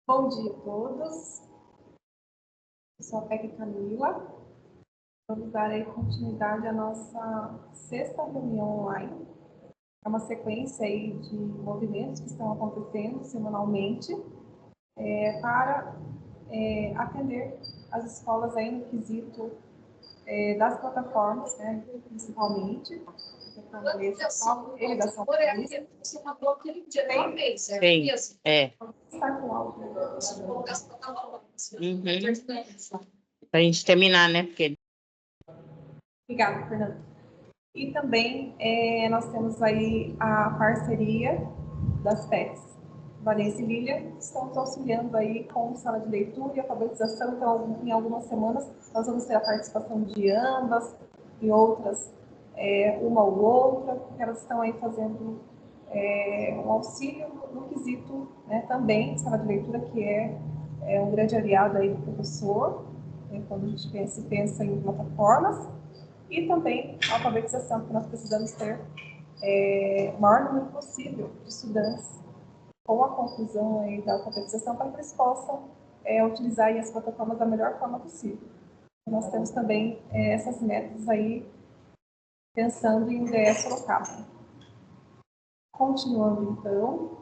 Bom dia a todos. Eu sou a Peca Camila. Vamos dar aí continuidade à nossa sexta reunião online. É uma sequência aí de movimentos que estão acontecendo semanalmente para atender as escolas aí no quesito das plataformas, né, principalmente. Ele da São Paulista. Sim, é. Está com áudio. Para a gente terminar, né? Porque... Obrigada, Fernanda. E também nós temos aí a parceria das PETs. Vanessa e Lília estão nos auxiliando aí com sala de leitura e alfabetização. Então, em algumas semanas, nós vamos ter a participação de ambas, em outras, uma ou outra, porque elas estão aí fazendo um auxílio no quesito, né, também, sala de leitura, que é um grande aliado aí do professor, né, quando a gente pensa em plataformas, e também a alfabetização, porque nós precisamos ter o maior número possível de estudantes com a conclusão aí da alfabetização para que eles possam utilizar aí as plataformas da melhor forma possível. Nós temos também essas metas aí pensando em DS Sorocaba. Continuando então,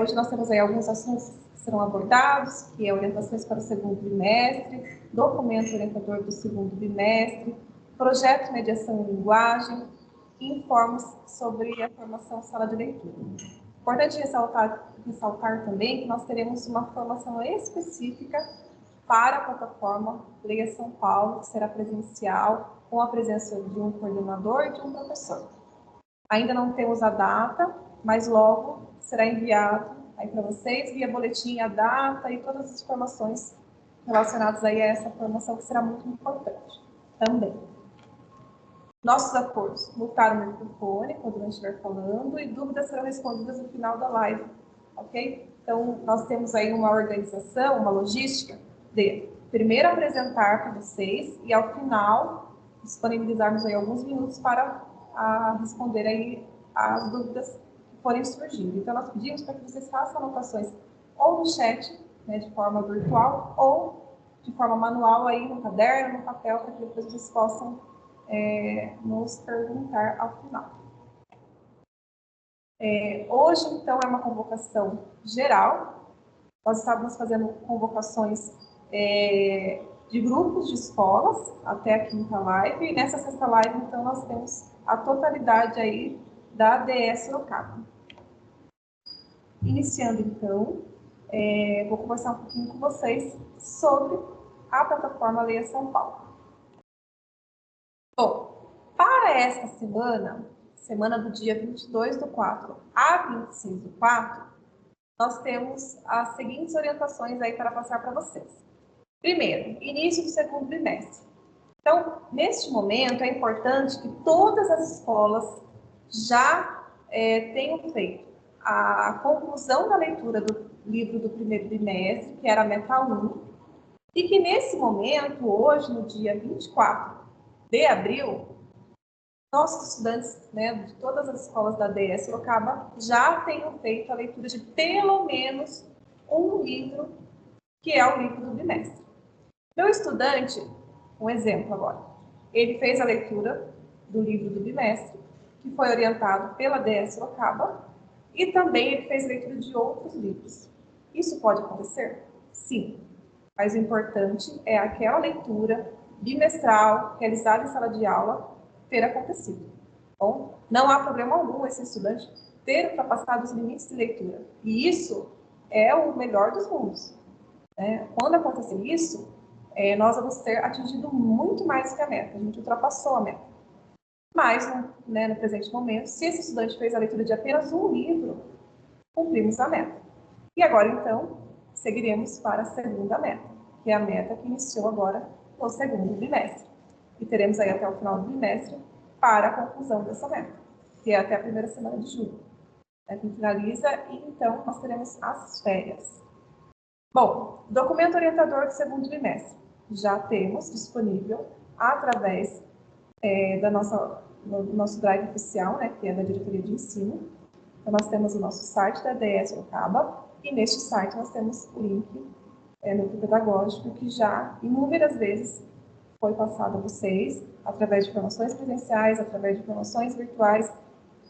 hoje nós temos aí alguns assuntos que serão abordados, que é orientações para o segundo bimestre, documento orientador do segundo bimestre, projeto de mediação em linguagem e informes sobre a formação sala de leitura. Importante ressaltar também que nós teremos uma formação específica para a plataforma Leia São Paulo, que será presencial, com a presença de um coordenador e de um professor. Ainda não temos a data, mas logo será enviado aí para vocês, via boletim, a data e todas as informações relacionadas aí a essa formação, que será muito importante também. Nossos acordos, mutar o microfone quando não estiver falando e dúvidas serão respondidas no final da live, ok? Então, nós temos aí uma organização, uma logística de primeiro apresentar para vocês e ao final disponibilizarmos aí alguns minutos para responder aí as dúvidas que forem surgindo. Então, nós pedimos para que vocês façam anotações ou no chat, né, de forma virtual, ou de forma manual aí no caderno, no papel, para que depois vocês possam nos perguntar ao final. Hoje, então, é uma convocação geral. Nós estávamos fazendo convocações de grupos de escolas até a quinta live, e nessa sexta live, então, nós temos a totalidade aí da DS Sorocaba. Iniciando, então, vou conversar um pouquinho com vocês sobre a plataforma Leia São Paulo. Bom, para esta semana do dia 22/4 a 26/4, nós temos as seguintes orientações aí para passar para vocês. Primeiro, início do segundo bimestre. Então, neste momento, é importante que todas as escolas já tenham feito a conclusão da leitura do livro do primeiro bimestre, que era a Meta 1, e que nesse momento, hoje, no dia 24 de abril, nossos estudantes, né, de todas as escolas da DS Sorocaba já tenham feito a leitura de pelo menos um livro, que é o livro do bimestre. Meu estudante, um exemplo agora, ele fez a leitura do livro do bimestre, que foi orientado pela DS Sorocaba, e também ele fez leitura de outros livros. Isso pode acontecer? Sim, mas o importante é aquela leitura bimestral, realizada em sala de aula, ter acontecido. Bom, não há problema algum esse estudante ter ultrapassado os limites de leitura. E isso é o melhor dos mundos. Quando acontecer isso, nós vamos ter atingido muito mais que a meta. A gente ultrapassou a meta. Mas, no presente momento, se esse estudante fez a leitura de apenas um livro, cumprimos a meta. E agora, então, seguiremos para a segunda meta, que é a meta que iniciou agora no segundo bimestre. E teremos aí até o final do bimestre para a conclusão dessa meta, que é até a primeira semana de julho, que finaliza, e então nós teremos as férias. Bom, documento orientador do segundo bimestre. Já temos disponível através do nosso drive oficial, que é da Diretoria de Ensino. Então, nós temos o nosso site da EDS Sorocaba, e neste site nós temos o link no pedagógico, que já inúmeras vezes foi passado a vocês, através de formações presenciais, através de formações virtuais,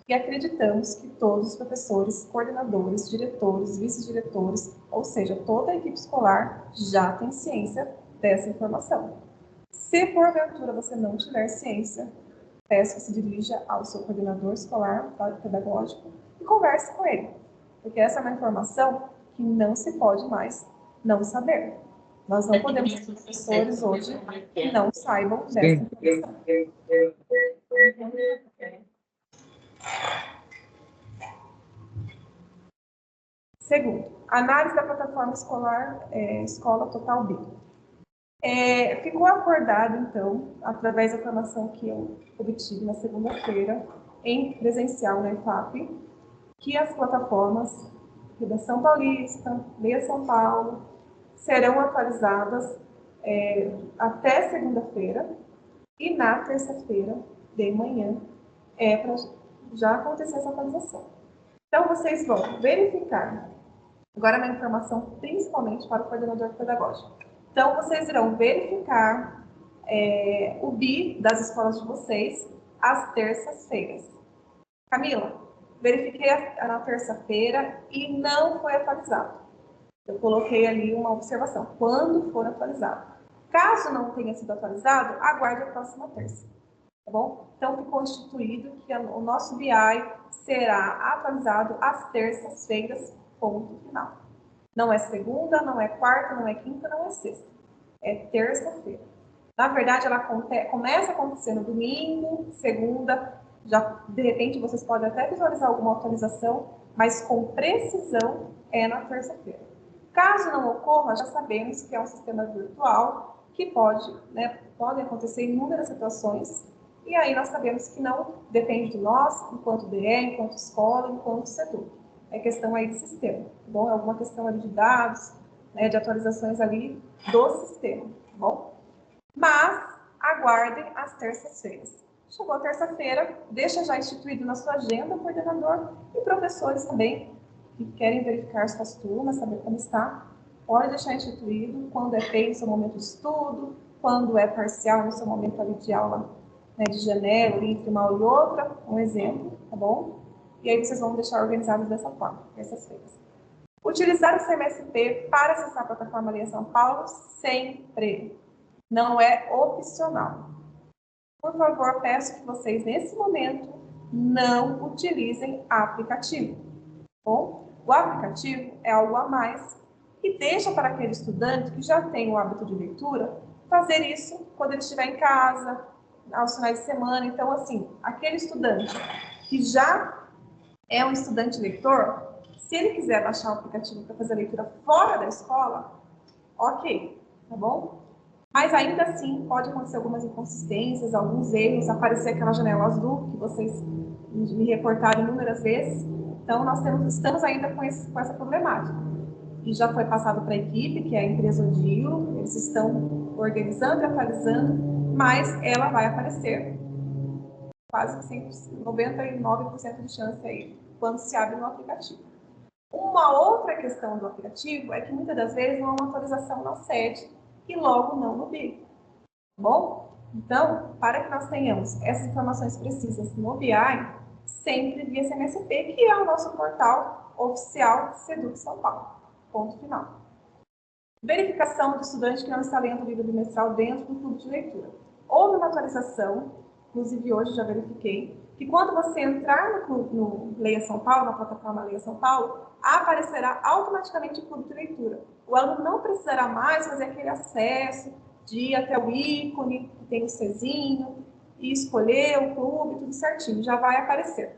e acreditamos que todos os professores, coordenadores, diretores, vice-diretores, ou seja, toda a equipe escolar já tem ciência dessa informação. Se porventura você não tiver ciência, peço que se dirija ao seu coordenador escolar, pedagógico, e converse com ele, porque essa é uma informação que não se pode mais não saber. Nós não podemos ter professores hoje que não saibam dessa informação. Segundo, análise da plataforma escolar Escola Total B. Ficou acordado, então, através da formação que eu obtive na segunda-feira, em presencial na EFAP, que as plataformas Redação Paulista, Leia São Paulo, serão atualizadas até segunda-feira, e na terça-feira de manhã para já acontecer essa atualização. Então, vocês vão verificar, agora na informação principalmente para o coordenador pedagógico. Então, vocês irão verificar o BI das escolas de vocês às terças-feiras. Camila, verifiquei na terça-feira e não foi atualizado. Eu coloquei ali uma observação, quando for atualizado. Caso não tenha sido atualizado, aguarde a próxima terça. Tá bom? Então, ficou instituído que o nosso BI será atualizado às terças-feiras, ponto final. Não é segunda, não é quarta, não é quinta, não é sexta. É terça-feira. Na verdade, ela começa a acontecer no domingo, segunda, já de repente vocês podem até visualizar alguma atualização, mas com precisão é na terça-feira. Caso não ocorra, já sabemos que é um sistema virtual que podem acontecer inúmeras situações, e aí nós sabemos que não depende de nós, enquanto DE, enquanto escola, enquanto setor. É questão aí de sistema, tá bom? É alguma questão ali de dados, de atualizações ali do sistema, tá bom? Mas aguardem as terças-feiras. Chegou a terça-feira, deixa já instituído na sua agenda, coordenador, e professores também, que querem verificar suas turmas, saber como está, pode deixar instituído quando é feio no seu momento de estudo, quando é parcial no seu momento ali de aula, de janela, entre uma aula e outra, um exemplo, tá bom? E aí vocês vão deixar organizados dessa forma, terças-feiras. Utilizar o CMSP para acessar a plataforma Leia São Paulo sempre. Não é opcional. Por favor, peço que vocês, nesse momento, não utilizem aplicativo. Bom, o aplicativo é algo a mais que deixa para aquele estudante que já tem o hábito de leitura fazer isso quando ele estiver em casa, aos finais de semana. Então, assim, aquele estudante que já é um estudante leitor, se ele quiser baixar o aplicativo para fazer a leitura fora da escola, ok, tá bom? Mas ainda assim pode acontecer algumas inconsistências, alguns erros, aparecer aquela janela azul que vocês me reportaram inúmeras vezes. Então, nós estamos ainda com essa problemática. E já foi passado para a equipe, que é a empresa Odilo, eles estão organizando e atualizando, mas ela vai aparecer quase 99% de chance aí, quando se abre no aplicativo. Uma outra questão do aplicativo é que muitas das vezes não há uma atualização na sede e logo não no BI. Tá bom? Então, para que nós tenhamos essas informações precisas no BI, sempre via CMSP, que é o nosso portal oficial Seduc São Paulo. Ponto final. Verificação do estudante que não está lendo o livro bimestral dentro do clube de leitura. Houve uma atualização, inclusive hoje já verifiquei, que quando você entrar no Leia São Paulo, na plataforma Leia São Paulo, aparecerá automaticamente o clube de leitura. O aluno não precisará mais fazer aquele acesso de ir até o ícone, que tem o Czinho, e escolher o clube, tudo certinho, já vai aparecer.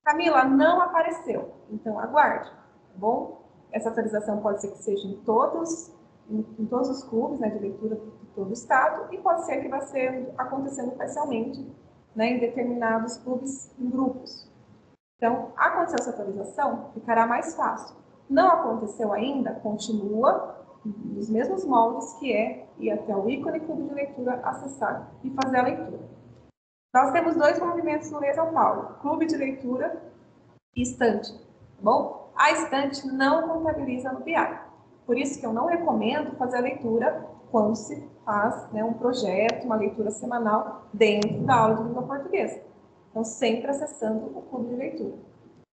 Camila, não apareceu, então aguarde, tá bom? Essa atualização pode ser que seja em todos os clubes de leitura de todo o estado, e pode ser que vai ser acontecendo parcialmente em determinados clubes, em grupos. Então, aconteceu essa atualização, ficará mais fácil. Não aconteceu ainda, continua nos mesmos moldes, que é ir até o ícone clube de leitura, acessar e fazer a leitura. Nós temos dois movimentos no Leia São Paulo, clube de leitura e estante, tá bom? A estante não contabiliza no BI. Por isso que eu não recomendo fazer a leitura quando se faz, né, um projeto, uma leitura semanal dentro da aula de língua portuguesa. Então, sempre acessando o clube de leitura.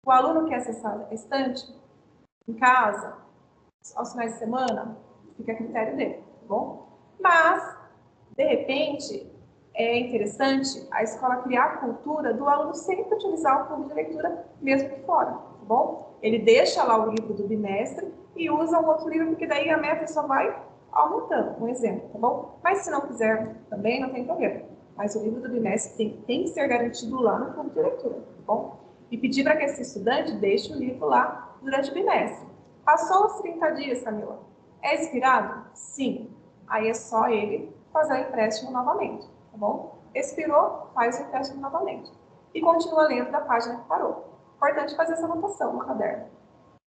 O aluno quer acessar a estante em casa, aos finais de semana, fica a critério dele, tá bom? Mas, de repente, é interessante a escola criar a cultura do aluno sempre utilizar o clube de leitura, mesmo que fora, tá bom? Ele deixa lá o livro do bimestre e usa um outro livro, porque daí a meta só vai aumentando, um exemplo, tá bom? Mas se não quiser também, não tem problema. Mas o livro do bimestre tem que ser garantido lá no clube de leitura, tá bom? E pedir para que esse estudante deixe o livro lá durante o bimestre. Passou os 30 dias, Camila. É expirado? Sim. Aí é só ele fazer o empréstimo novamente, tá bom? Expirou, faz o empréstimo novamente. E continua lendo da página que parou. Importante fazer essa anotação no caderno.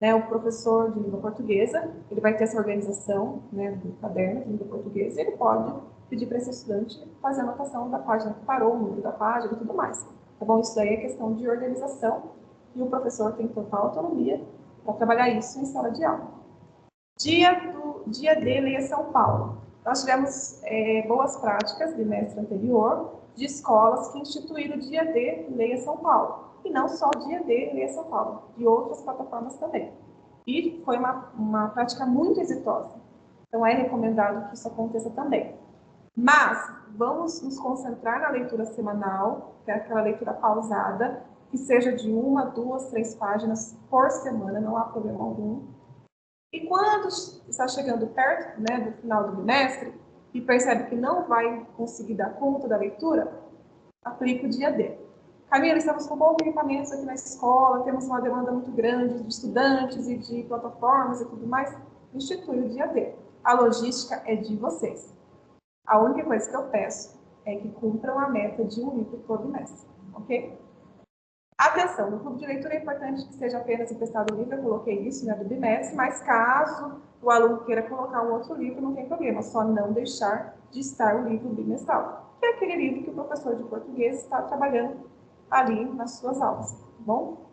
Né, o professor de língua portuguesa, ele vai ter essa organização, né, do caderno de língua portuguesa, e ele pode pedir para esse estudante fazer a anotação da página que parou, o número da página e tudo mais. Tá bom? Isso daí é questão de organização e o professor tem total autonomia para trabalhar isso em sala de aula. Dia D, Leia São Paulo. Nós tivemos boas práticas do bimestre anterior de escolas que instituíram o Dia D, Leia São Paulo. E não só o Dia D, Leia São Paulo, de outras plataformas também. E foi uma prática muito exitosa. Então, é recomendado que isso aconteça também. Mas, vamos nos concentrar na leitura semanal, que é aquela leitura pausada, que seja de 1, 2, 3 páginas por semana, não há problema algum. E quando está chegando perto, né, do final do bimestre e percebe que não vai conseguir dar conta da leitura, aplica o dia D. Camila, estamos com poucos equipamentos aqui na escola, temos uma demanda muito grande de estudantes e de plataformas e tudo mais, institui o dia D. A logística é de vocês. A única coisa que eu peço é que cumpram a meta de um livro por bimestre, ok? Atenção, no clube de leitura é importante que seja apenas emprestado o livro, eu coloquei isso, né, do bimestre, mas caso o aluno queira colocar um outro livro, não tem problema, só não deixar de estar o livro bimestral, que é aquele livro que o professor de português está trabalhando ali nas suas aulas, tá bom?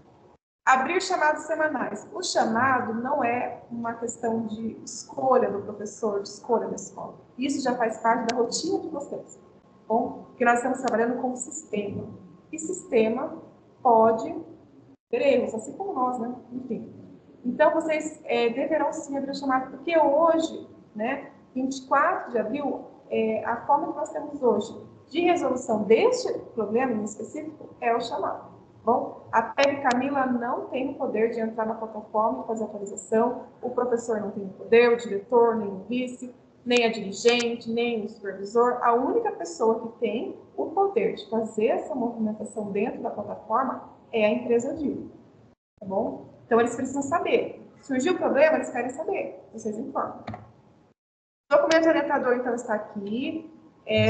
Abrir chamados semanais. O chamado não é uma questão de escolha do professor, de escolha da escola. Isso já faz parte da rotina de vocês, tá bom? Porque nós estamos trabalhando com sistema. E sistema pode ter erros, assim como nós, né? Enfim. Então, vocês deverão sim abrir o chamado, porque hoje, né, 24 de abril, a forma que nós temos hoje de resolução deste problema em específico é o chamado. Bom, a PEB Camila não tem o poder de entrar na plataforma e fazer atualização, o professor não tem o poder, o diretor, nem o vice, nem a dirigente, nem o supervisor. A única pessoa que tem o poder de fazer essa movimentação dentro da plataforma é a empresa DIL, tá bom? Então, eles precisam saber. Surgiu o problema, eles querem saber. Vocês informam. O documento orientador, então, está aqui.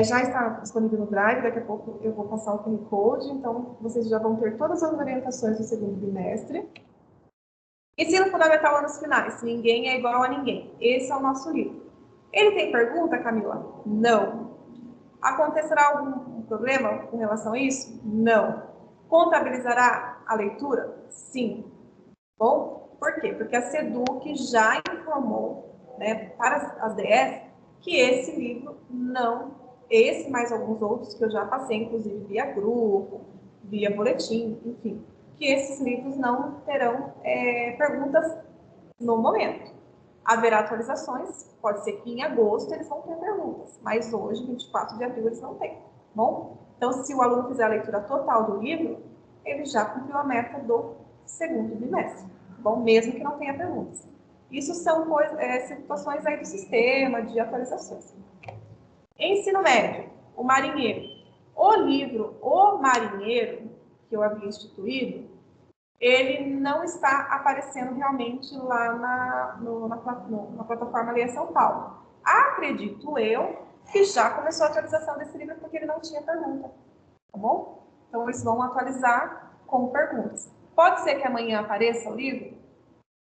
Já está disponível no Drive. Daqui a pouco eu vou passar o QR Code. Então, vocês já vão ter todas as orientações do segundo bimestre. Ensino fundamental anos finais. Ninguém é igual a ninguém. Esse é o nosso livro. Ele tem pergunta, Camila? Não. Acontecerá algum problema com relação a isso? Não. Contabilizará a leitura? Sim. Bom, por quê? Porque a SEDUC já informou, né, para as DS que esse livro não, esse mais alguns outros que eu já passei, inclusive via grupo, via boletim, enfim, que esses livros não terão perguntas no momento. Haverá atualizações, pode ser que em agosto eles vão ter perguntas, mas hoje, 24 de abril, eles não têm, bom? Então, se o aluno fizer a leitura total do livro, ele já cumpriu a meta do segundo bimestre, bom? Mesmo que não tenha perguntas. Isso são situações aí do sistema, de atualizações. Ensino médio, o marinheiro. O livro O Marinheiro, que eu havia instituído, ele não está aparecendo realmente lá na plataforma Leia São Paulo. Acredito eu que já começou a atualização desse livro porque ele não tinha pergunta, tá bom? Então, eles vão atualizar com perguntas. Pode ser que amanhã apareça o livro,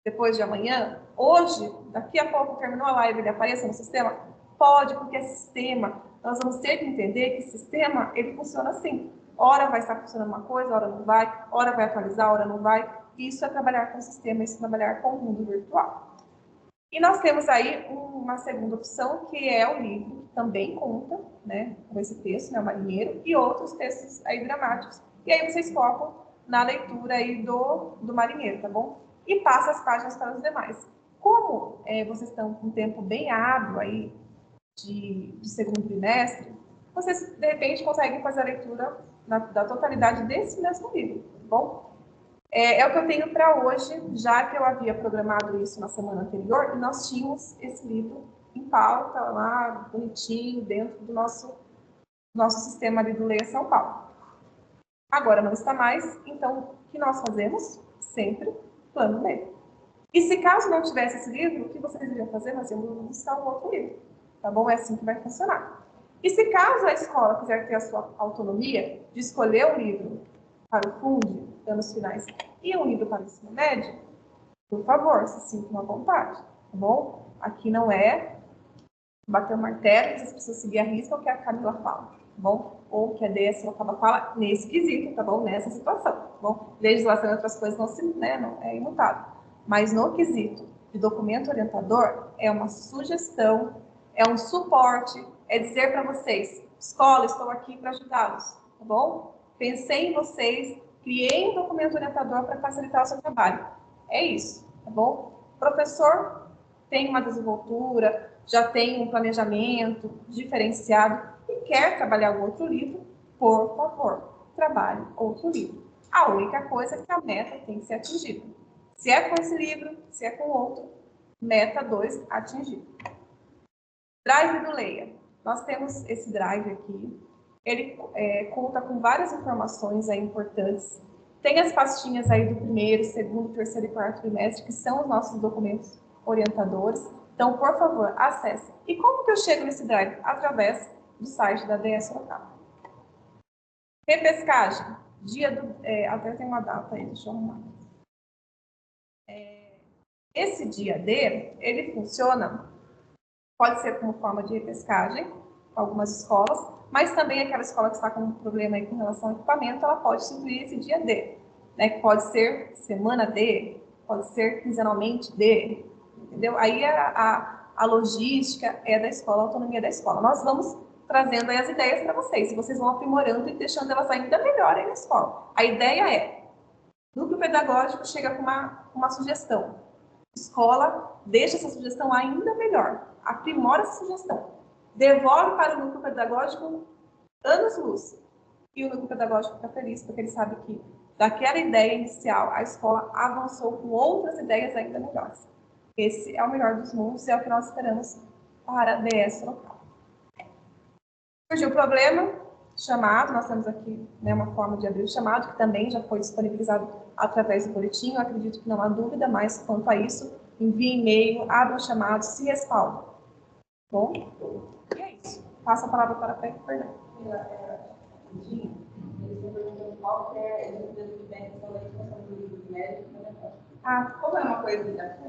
depois de amanhã, hoje, daqui a pouco, terminou a live, ele apareça no sistema? Pode, porque é sistema. Nós vamos ter que entender que sistema, ele funciona assim. Hora vai estar funcionando uma coisa, hora não vai, hora vai atualizar, hora não vai. Isso é trabalhar com o sistema, isso é trabalhar com o mundo virtual. E nós temos aí uma segunda opção, que é o livro, que também conta, né, com esse texto, né, o marinheiro, e outros textos aí dramáticos. E aí vocês focam na leitura aí do marinheiro, tá bom? E passa as páginas para os demais. Como vocês estão com um tempo bem hábil aí de segundo trimestre, vocês, de repente, conseguem fazer a leitura da totalidade desse mesmo livro, tá bom? É o que eu tenho para hoje, já que eu havia programado isso na semana anterior, e nós tínhamos esse livro em pauta, lá, bonitinho, dentro do nosso sistema ali do Leia São Paulo. Agora não está mais, então, o que nós fazemos? Sempre plano B. E se caso não tivesse esse livro, o que vocês iriam fazer? Nós íamos buscar um outro livro, tá bom? É assim que vai funcionar. E se caso a escola quiser ter a sua autonomia de escolher um livro para o fundo, anos finais, e um livro para o ensino médio, por favor, se sintam à vontade, tá bom? Aqui não é bater o martelo, as pessoas seguir a risca o que a Camila fala, tá bom? Ou que a DS acaba fala nesse quesito, tá bom? Nessa situação, tá bom? Legislação e outras coisas não se, né, não é imutável. Mas no quesito de documento orientador, é uma sugestão, é um suporte, é dizer para vocês, escola, estou aqui para ajudá-los, tá bom? Pensei em vocês, criei um documento orientador para facilitar o seu trabalho. É isso, tá bom? Professor tem uma desenvoltura, já tem um planejamento diferenciado e quer trabalhar um outro livro, por favor, trabalhe outro livro. A única coisa é que a meta tem que ser atingida. Se é com esse livro, se é com outro, meta 2 atingida. Drive do Leia. Nós temos esse drive aqui. Ele conta com várias informações aí importantes. Tem as pastinhas aí do primeiro, segundo, terceiro e quarto trimestre, que são os nossos documentos orientadores. Então, por favor, acesse. E como que eu chego nesse drive? Através do site da DS Local. Repescagem. Dia do... até tem uma data aí, deixa eu arrumar. Esse dia D, ele funciona, pode ser como forma de repescagem, algumas escolas, mas também aquela escola que está com um problema aí com relação ao equipamento, ela pode incluir esse dia D, né? Que pode ser semana D, pode ser quinzenalmente D, entendeu? Aí a logística é da escola, a autonomia da escola. Nós vamos trazendo aí as ideias para vocês, e vocês vão aprimorando e deixando elas ainda melhor aí na escola. A ideia é, núcleo pedagógico chega com uma sugestão, escola deixa essa sugestão ainda melhor, aprimora essa sugestão, devolve para o núcleo pedagógico anos-luz, e o núcleo pedagógico fica feliz, porque ele sabe que daquela ideia inicial, a escola avançou com outras ideias ainda melhores. Esse é o melhor dos mundos e é o que nós esperamos para a DS local. Surgiu o problema, chamado, nós temos aqui, né, uma forma de abrir o chamado, que também já foi disponibilizado através do boletim. Eu acredito que não há dúvida mais quanto a isso. Envie e-mail, abra o chamado, se respalda. Bom? E é isso. Passo a palavra para a Pepe Fernandes. Como é uma coisa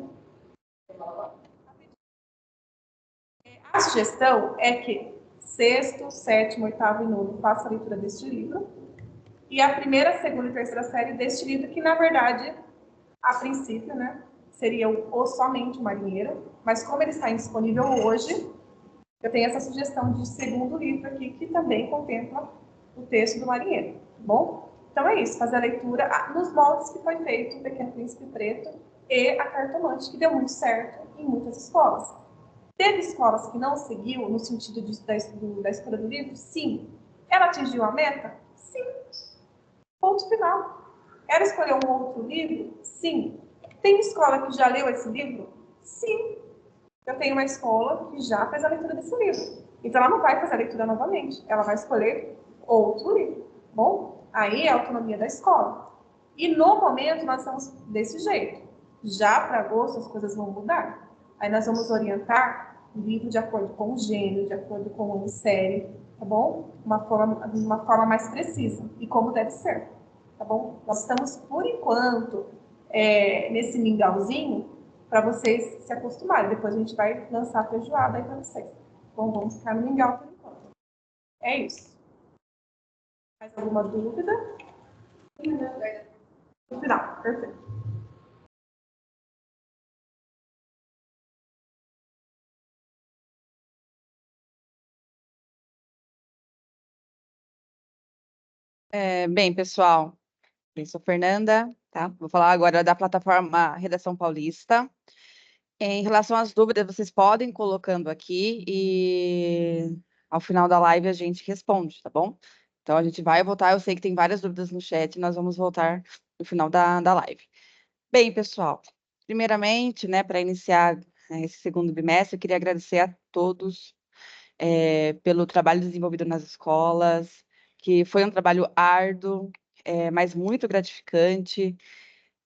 a sugestão é que sexto, sétimo, oitavo e nono faça a leitura deste livro, e a primeira, segunda e terceira série deste livro, que na verdade, a princípio, né, seria o somente o marinheiro, mas como ele está indisponível hoje, eu tenho essa sugestão de segundo livro aqui, que também contempla o texto do marinheiro, tá bom? Então é isso, fazer a leitura nos moldes que foi feito o Pequeno Príncipe Preto e a Cartomante, que deu muito certo em muitas escolas. Teve escolas que não seguiu no sentido da escolha do livro? Sim. Ela atingiu a meta? Sim. Ponto final. Ela escolheu um outro livro? Sim. Tem escola que já leu esse livro? Sim. Eu tenho uma escola que já fez a leitura desse livro. Então, ela não vai fazer a leitura novamente. Ela vai escolher outro livro. Bom, aí é a autonomia da escola. E no momento, nós estamos desse jeito. Já para agosto, as coisas vão mudar. Aí nós vamos orientar o livro de acordo com o gênero, de acordo com a série, tá bom? Uma forma mais precisa. E como deve ser, tá bom? Nós estamos, por enquanto, nesse mingauzinho, para vocês se acostumarem. Depois a gente vai lançar a feijoada aí para vocês. Bom, vamos ficar no mingau por enquanto. É isso. Mais alguma dúvida? No final, perfeito. Bem, pessoal, eu sou Fernanda, tá? Vou falar agora da plataforma Redação Paulista. Em relação às dúvidas, vocês podem ir colocando aqui e ao final da live a gente responde, tá bom? Então a gente vai voltar. Eu sei que tem várias dúvidas no chat, nós vamos voltar no final da live. Bem, pessoal, primeiramente, né, para iniciar esse segundo bimestre, eu queria agradecer a todos pelo trabalho desenvolvido nas escolas, que foi um trabalho árduo, mas muito gratificante.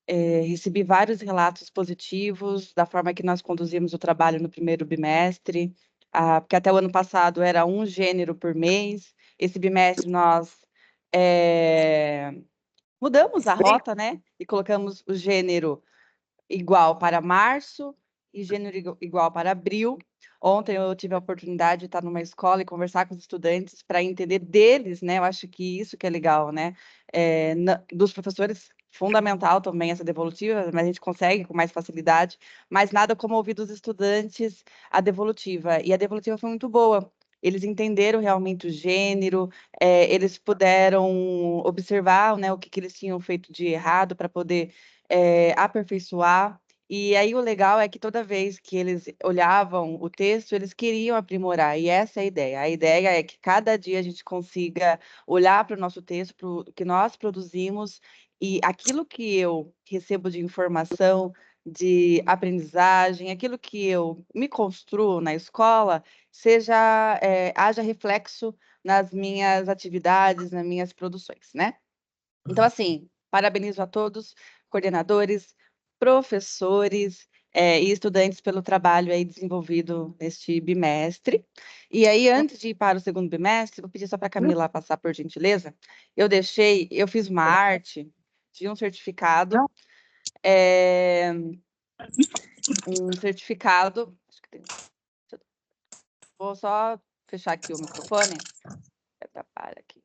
Recebi vários relatos positivos da forma que nós conduzimos o trabalho no primeiro bimestre, porque até o ano passado era um gênero por mês. Esse bimestre nós mudamos a rota, né? E colocamos o gênero igual para março e gênero igual para abril. Ontem eu tive a oportunidade de estar numa escola e conversar com os estudantes para entender deles, né? Eu acho que isso que é legal, né? Dos professores, fundamental também essa devolutiva, mas a gente consegue com mais facilidade, mas nada como ouvir dos estudantes a devolutiva. E a devolutiva foi muito boa. Eles entenderam realmente o gênero, eles puderam observar, né, o que eles tinham feito de errado para poder aperfeiçoar. E aí o legal é que toda vez que eles olhavam o texto, eles queriam aprimorar, e essa é a ideia. A ideia é que cada dia a gente consiga olhar para o nosso texto, para o que nós produzimos, e aquilo que eu recebo de informação, de aprendizagem, aquilo que eu me construo na escola, haja reflexo nas minhas atividades, nas minhas produções, né? Então, assim, parabenizo a todos, coordenadores, professores, e estudantes pelo trabalho aí desenvolvido neste bimestre. E aí, antes de ir para o segundo bimestre, vou pedir só para a Camila passar, por gentileza. Eu fiz uma arte de um certificado, acho que vou só fechar aqui o microfone, atrapalha aqui.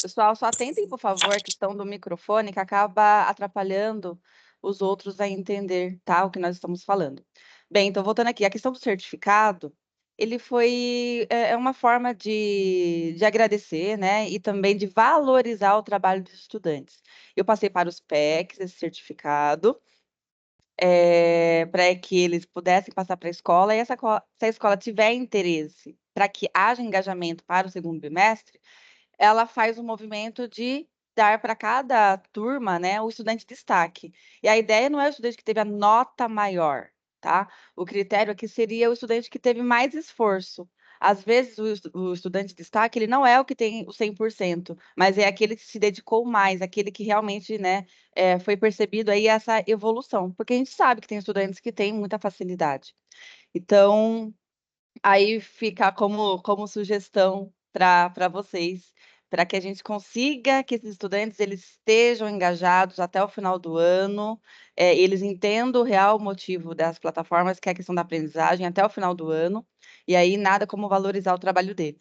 Pessoal, só atentem, por favor, a questão do microfone, que acaba atrapalhando os outros a entender, tá, o que nós estamos falando. Bem, então, voltando aqui, a questão do certificado, ele é uma forma de agradecer, né, e também de valorizar o trabalho dos estudantes. Eu passei para os PECs esse certificado, para que eles pudessem passar para a escola, e se a escola tiver interesse para que haja engajamento para o segundo bimestre, ela faz o movimento de dar para cada turma, né, o estudante destaque. E a ideia não é o estudante que teve a nota maior, tá? O critério aqui seria o estudante que teve mais esforço. Às vezes, o estudante de destaque, ele não é o que tem o 100%, mas é aquele que se dedicou mais, aquele que realmente, né, foi percebido aí essa evolução. Porque a gente sabe que tem estudantes que têm muita facilidade. Então, aí fica como sugestão para vocês, para que a gente consiga que esses estudantes eles estejam engajados até o final do ano, eles entendam o real motivo das plataformas, que é a questão da aprendizagem, até o final do ano, e aí nada como valorizar o trabalho deles.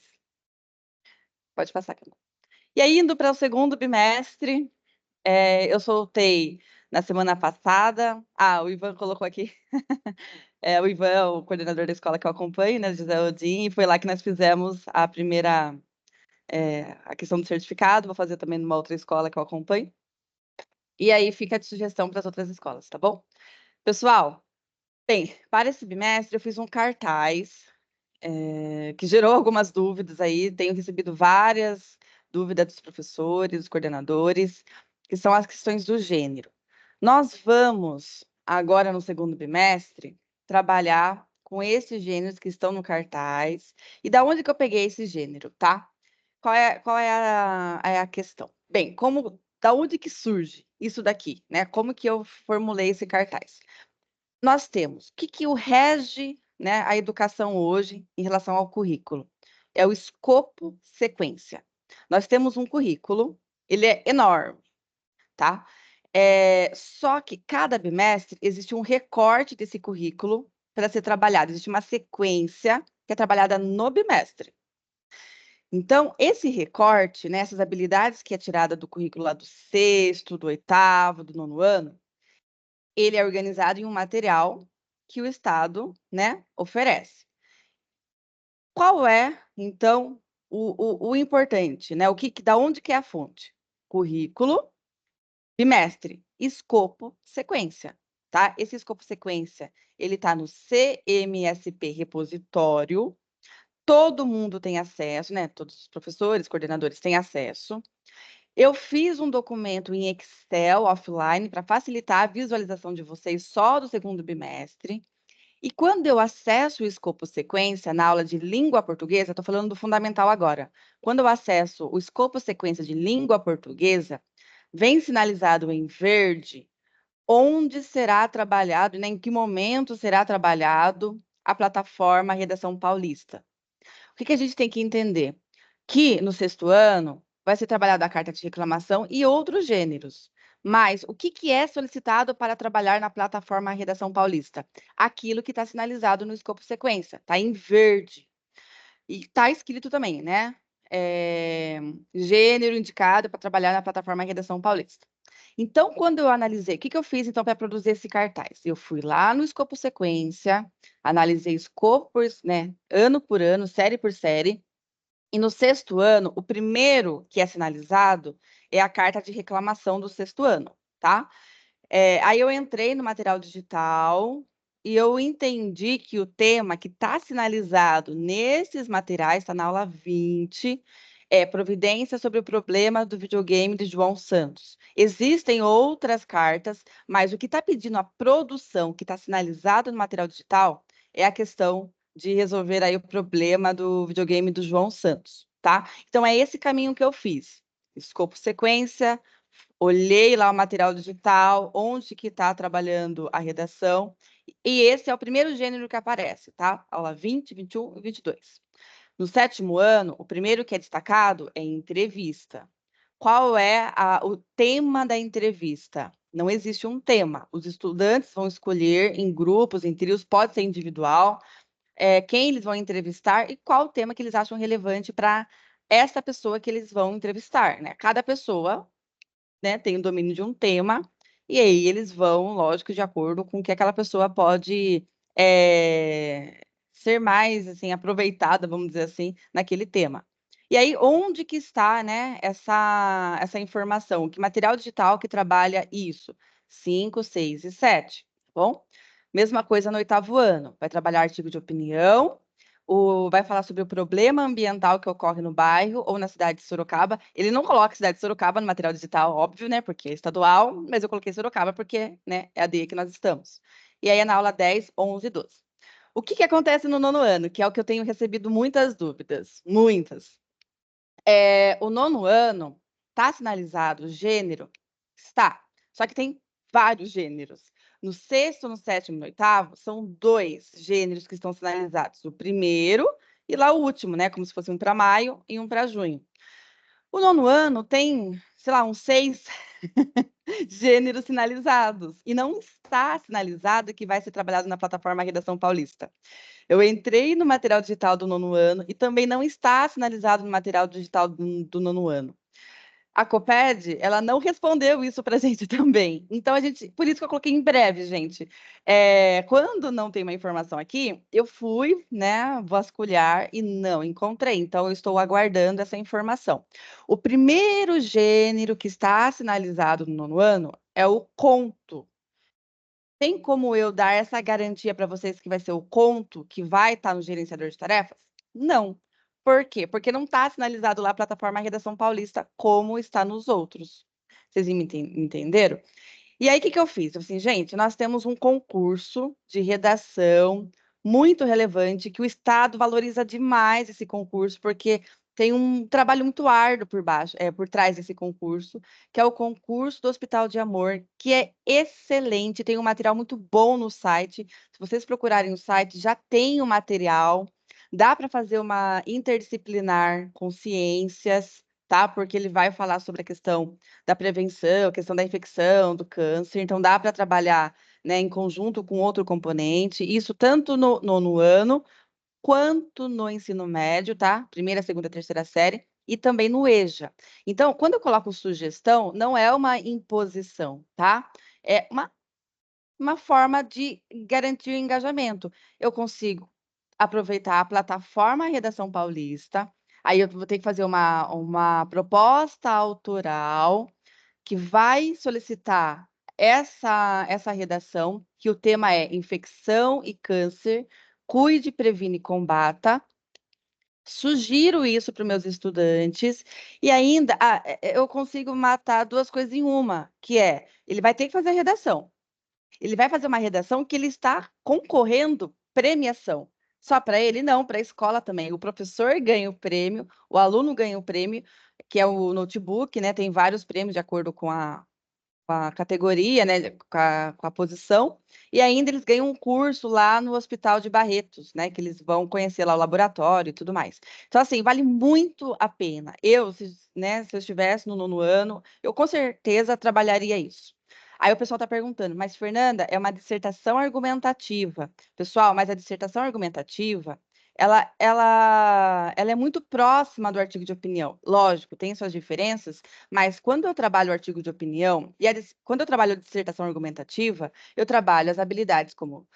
Pode passar, Camila. E aí, indo para o segundo bimestre, eu soltei na semana passada. O Ivan colocou aqui. O Ivan é o coordenador da escola que eu acompanho, né, José Odin, e foi lá que nós fizemos a questão do certificado. Vou fazer também numa outra escola que eu acompanho. E aí fica de sugestão para as outras escolas, tá bom? Pessoal, bem, para esse bimestre eu fiz um cartaz que gerou algumas dúvidas aí. Tenho recebido várias dúvidas dos professores, dos coordenadores, que são as questões do gênero. Nós vamos, agora no segundo bimestre, trabalhar com esses gêneros que estão no cartaz. E da onde que eu peguei esse gênero, tá? Qual é a questão? Bem, da onde que surge isso daqui, né? Como que eu formulei esse cartaz? Nós temos, o que o rege, né, a educação hoje em relação ao currículo? É o escopo sequência. Nós temos um currículo, ele é enorme, tá? Só que cada bimestre existe um recorte desse currículo para ser trabalhado, existe uma sequência que é trabalhada no bimestre. Então, esse recorte, né, essas habilidades que é tirada do currículo lá do 6º, do 8º, do 9º ano, ele é organizado em um material que o Estado, né, oferece. Qual é, então, o importante, né? Da onde que é a fonte? Currículo, bimestre, escopo, sequência, tá? Esse escopo sequência, ele está no CMSP repositório, todo mundo tem acesso, né? Todos os professores, coordenadores têm acesso. Eu fiz um documento em Excel offline para facilitar a visualização de vocês só do 2º bimestre. E quando eu acesso o escopo sequência na aula de língua portuguesa, estou falando do fundamental agora. Quando eu acesso o escopo sequência de língua portuguesa, vem sinalizado em verde onde será trabalhado, né, em que momento será trabalhado a plataforma Redação Paulista. O que a gente tem que entender? Que no 6º ano vai ser trabalhada a carta de reclamação e outros gêneros. Mas o que é solicitado para trabalhar na plataforma Redação Paulista? Aquilo que está sinalizado no escopo sequência, está em verde. E está escrito também, né? Gênero indicado para trabalhar na plataforma Redação Paulista. Então, quando eu analisei, o que eu fiz, então, para produzir esse cartaz? Eu fui lá no escopo sequência, analisei escopos, né, ano por ano, série por série, e no 6º ano, o primeiro que é sinalizado é a carta de reclamação do 6º ano, tá? Aí eu entrei no material digital e eu entendi que o tema que está sinalizado nesses materiais, está na aula 20, é providência sobre o problema do videogame de João Santos. Existem outras cartas, mas o que está pedindo a produção, que está sinalizado no material digital, é a questão de resolver aí o problema do videogame do João Santos, tá? Então, é esse caminho que eu fiz. Escopo sequência, olhei lá o material digital, onde que está trabalhando a redação, e esse é o primeiro gênero que aparece, tá? Aula 20, 21 e 22. No 7º ano, o primeiro que é destacado é entrevista. Qual é o tema da entrevista? Não existe um tema. Os estudantes vão escolher em grupos, em trios, pode ser individual, quem eles vão entrevistar e qual o tema que eles acham relevante para essa pessoa que eles vão entrevistar, né? Cada pessoa, né, tem o domínio de um tema, e aí eles vão, lógico, de acordo com o que aquela pessoa pode ser mais, assim, aproveitada, vamos dizer assim, naquele tema. E aí, onde que está, né, essa informação? Que material digital que trabalha isso? 5, 6 e 7, tá bom? Mesma coisa no 8º ano, vai trabalhar artigo de opinião, vai falar sobre o problema ambiental que ocorre no bairro ou na cidade de Sorocaba. Ele não coloca a cidade de Sorocaba no material digital, óbvio, né? Porque é estadual, mas eu coloquei Sorocaba porque, né, é a DE que nós estamos. E aí é na aula 10, 11 e 12. O que acontece no 9º ano, que é o que eu tenho recebido muitas dúvidas, muitas. O 9º ano está sinalizado o gênero? Está. Só que tem vários gêneros. No 6º, no 7º e no 8º, são 2 gêneros que estão sinalizados. O primeiro e lá o último, né? Como se fosse um para maio e um para junho. O 9º ano tem, sei lá, uns 6 gêneros sinalizados. E não está sinalizado que vai ser trabalhado na plataforma Redação Paulista. Eu entrei no material digital do 9º ano e também não está sinalizado no material digital do 9º ano. A Coped, ela não respondeu isso para a gente também. Então, por isso que eu coloquei em breve, gente. Quando não tem uma informação aqui, eu fui, né, vasculhar e não encontrei. Então, eu estou aguardando essa informação. O primeiro gênero que está sinalizado no 9º ano é o conto. Tem como eu dar essa garantia para vocês que vai ser o conto que vai estar no gerenciador de tarefas? Não. Por quê? Porque não está sinalizado lá a plataforma Redação Paulista como está nos outros. Vocês me entenderam? E aí, o que eu fiz? Eu falei assim, gente, nós temos um concurso de redação muito relevante, que o Estado valoriza demais esse concurso, porque tem um trabalho muito árduo por trás desse concurso, que é o concurso do Hospital de Amor, que é excelente, tem um material muito bom no site. Se vocês procurarem o site, já tem o material. Dá para fazer uma interdisciplinar com ciências, tá? Porque ele vai falar sobre a questão da prevenção, a questão da infecção, do câncer. Então, dá para trabalhar, né, em conjunto com outro componente. Isso tanto no 9º ano, quanto no ensino médio, tá? Primeira, segunda, terceira série, e também no EJA. Então, quando eu coloco sugestão, não é uma imposição, tá? É uma forma de garantir o engajamento. Eu consigo aproveitar a plataforma Redação Paulista, aí eu vou ter que fazer uma proposta autoral que vai solicitar essa redação, que o tema é infecção e câncer, cuide, previne e combata. Sugiro isso para os meus estudantes e ainda eu consigo matar duas coisas em uma, que é, ele vai ter que fazer a redação. Ele vai fazer uma redação que ele está concorrendo premiação. Só para ele? Não, para a escola também. O professor ganha o prêmio, o aluno ganha o prêmio, que é o notebook, né? Tem vários prêmios de acordo com a categoria, né, com a posição, e ainda eles ganham um curso lá no Hospital de Barretos, né, que eles vão conhecer lá o laboratório e tudo mais. Então, assim, vale muito a pena. Né, se eu estivesse no 9º ano, eu com certeza trabalharia isso. Aí o pessoal está perguntando, mas Fernanda, é uma dissertação argumentativa. Pessoal, mas a dissertação argumentativa, ela é muito próxima do artigo de opinião. Lógico, tem suas diferenças, mas quando eu trabalho o artigo de opinião, quando eu trabalho a dissertação argumentativa, eu trabalho as habilidades como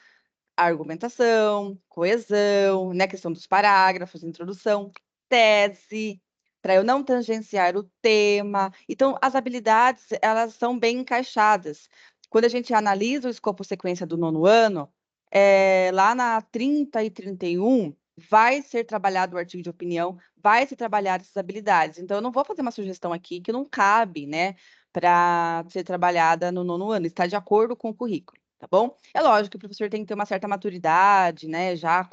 argumentação, coesão, né, questão dos parágrafos, introdução, tese, para eu não tangenciar o tema. Então, as habilidades, elas são bem encaixadas. Quando a gente analisa o escopo sequência do 9º ano, lá na 30 e 31, vai ser trabalhado o artigo de opinião, vai ser trabalhado essas habilidades. Então, eu não vou fazer uma sugestão aqui que não cabe, né, para ser trabalhada no 9º ano, está de acordo com o currículo, tá bom? É lógico que o professor tem que ter uma certa maturidade, né, já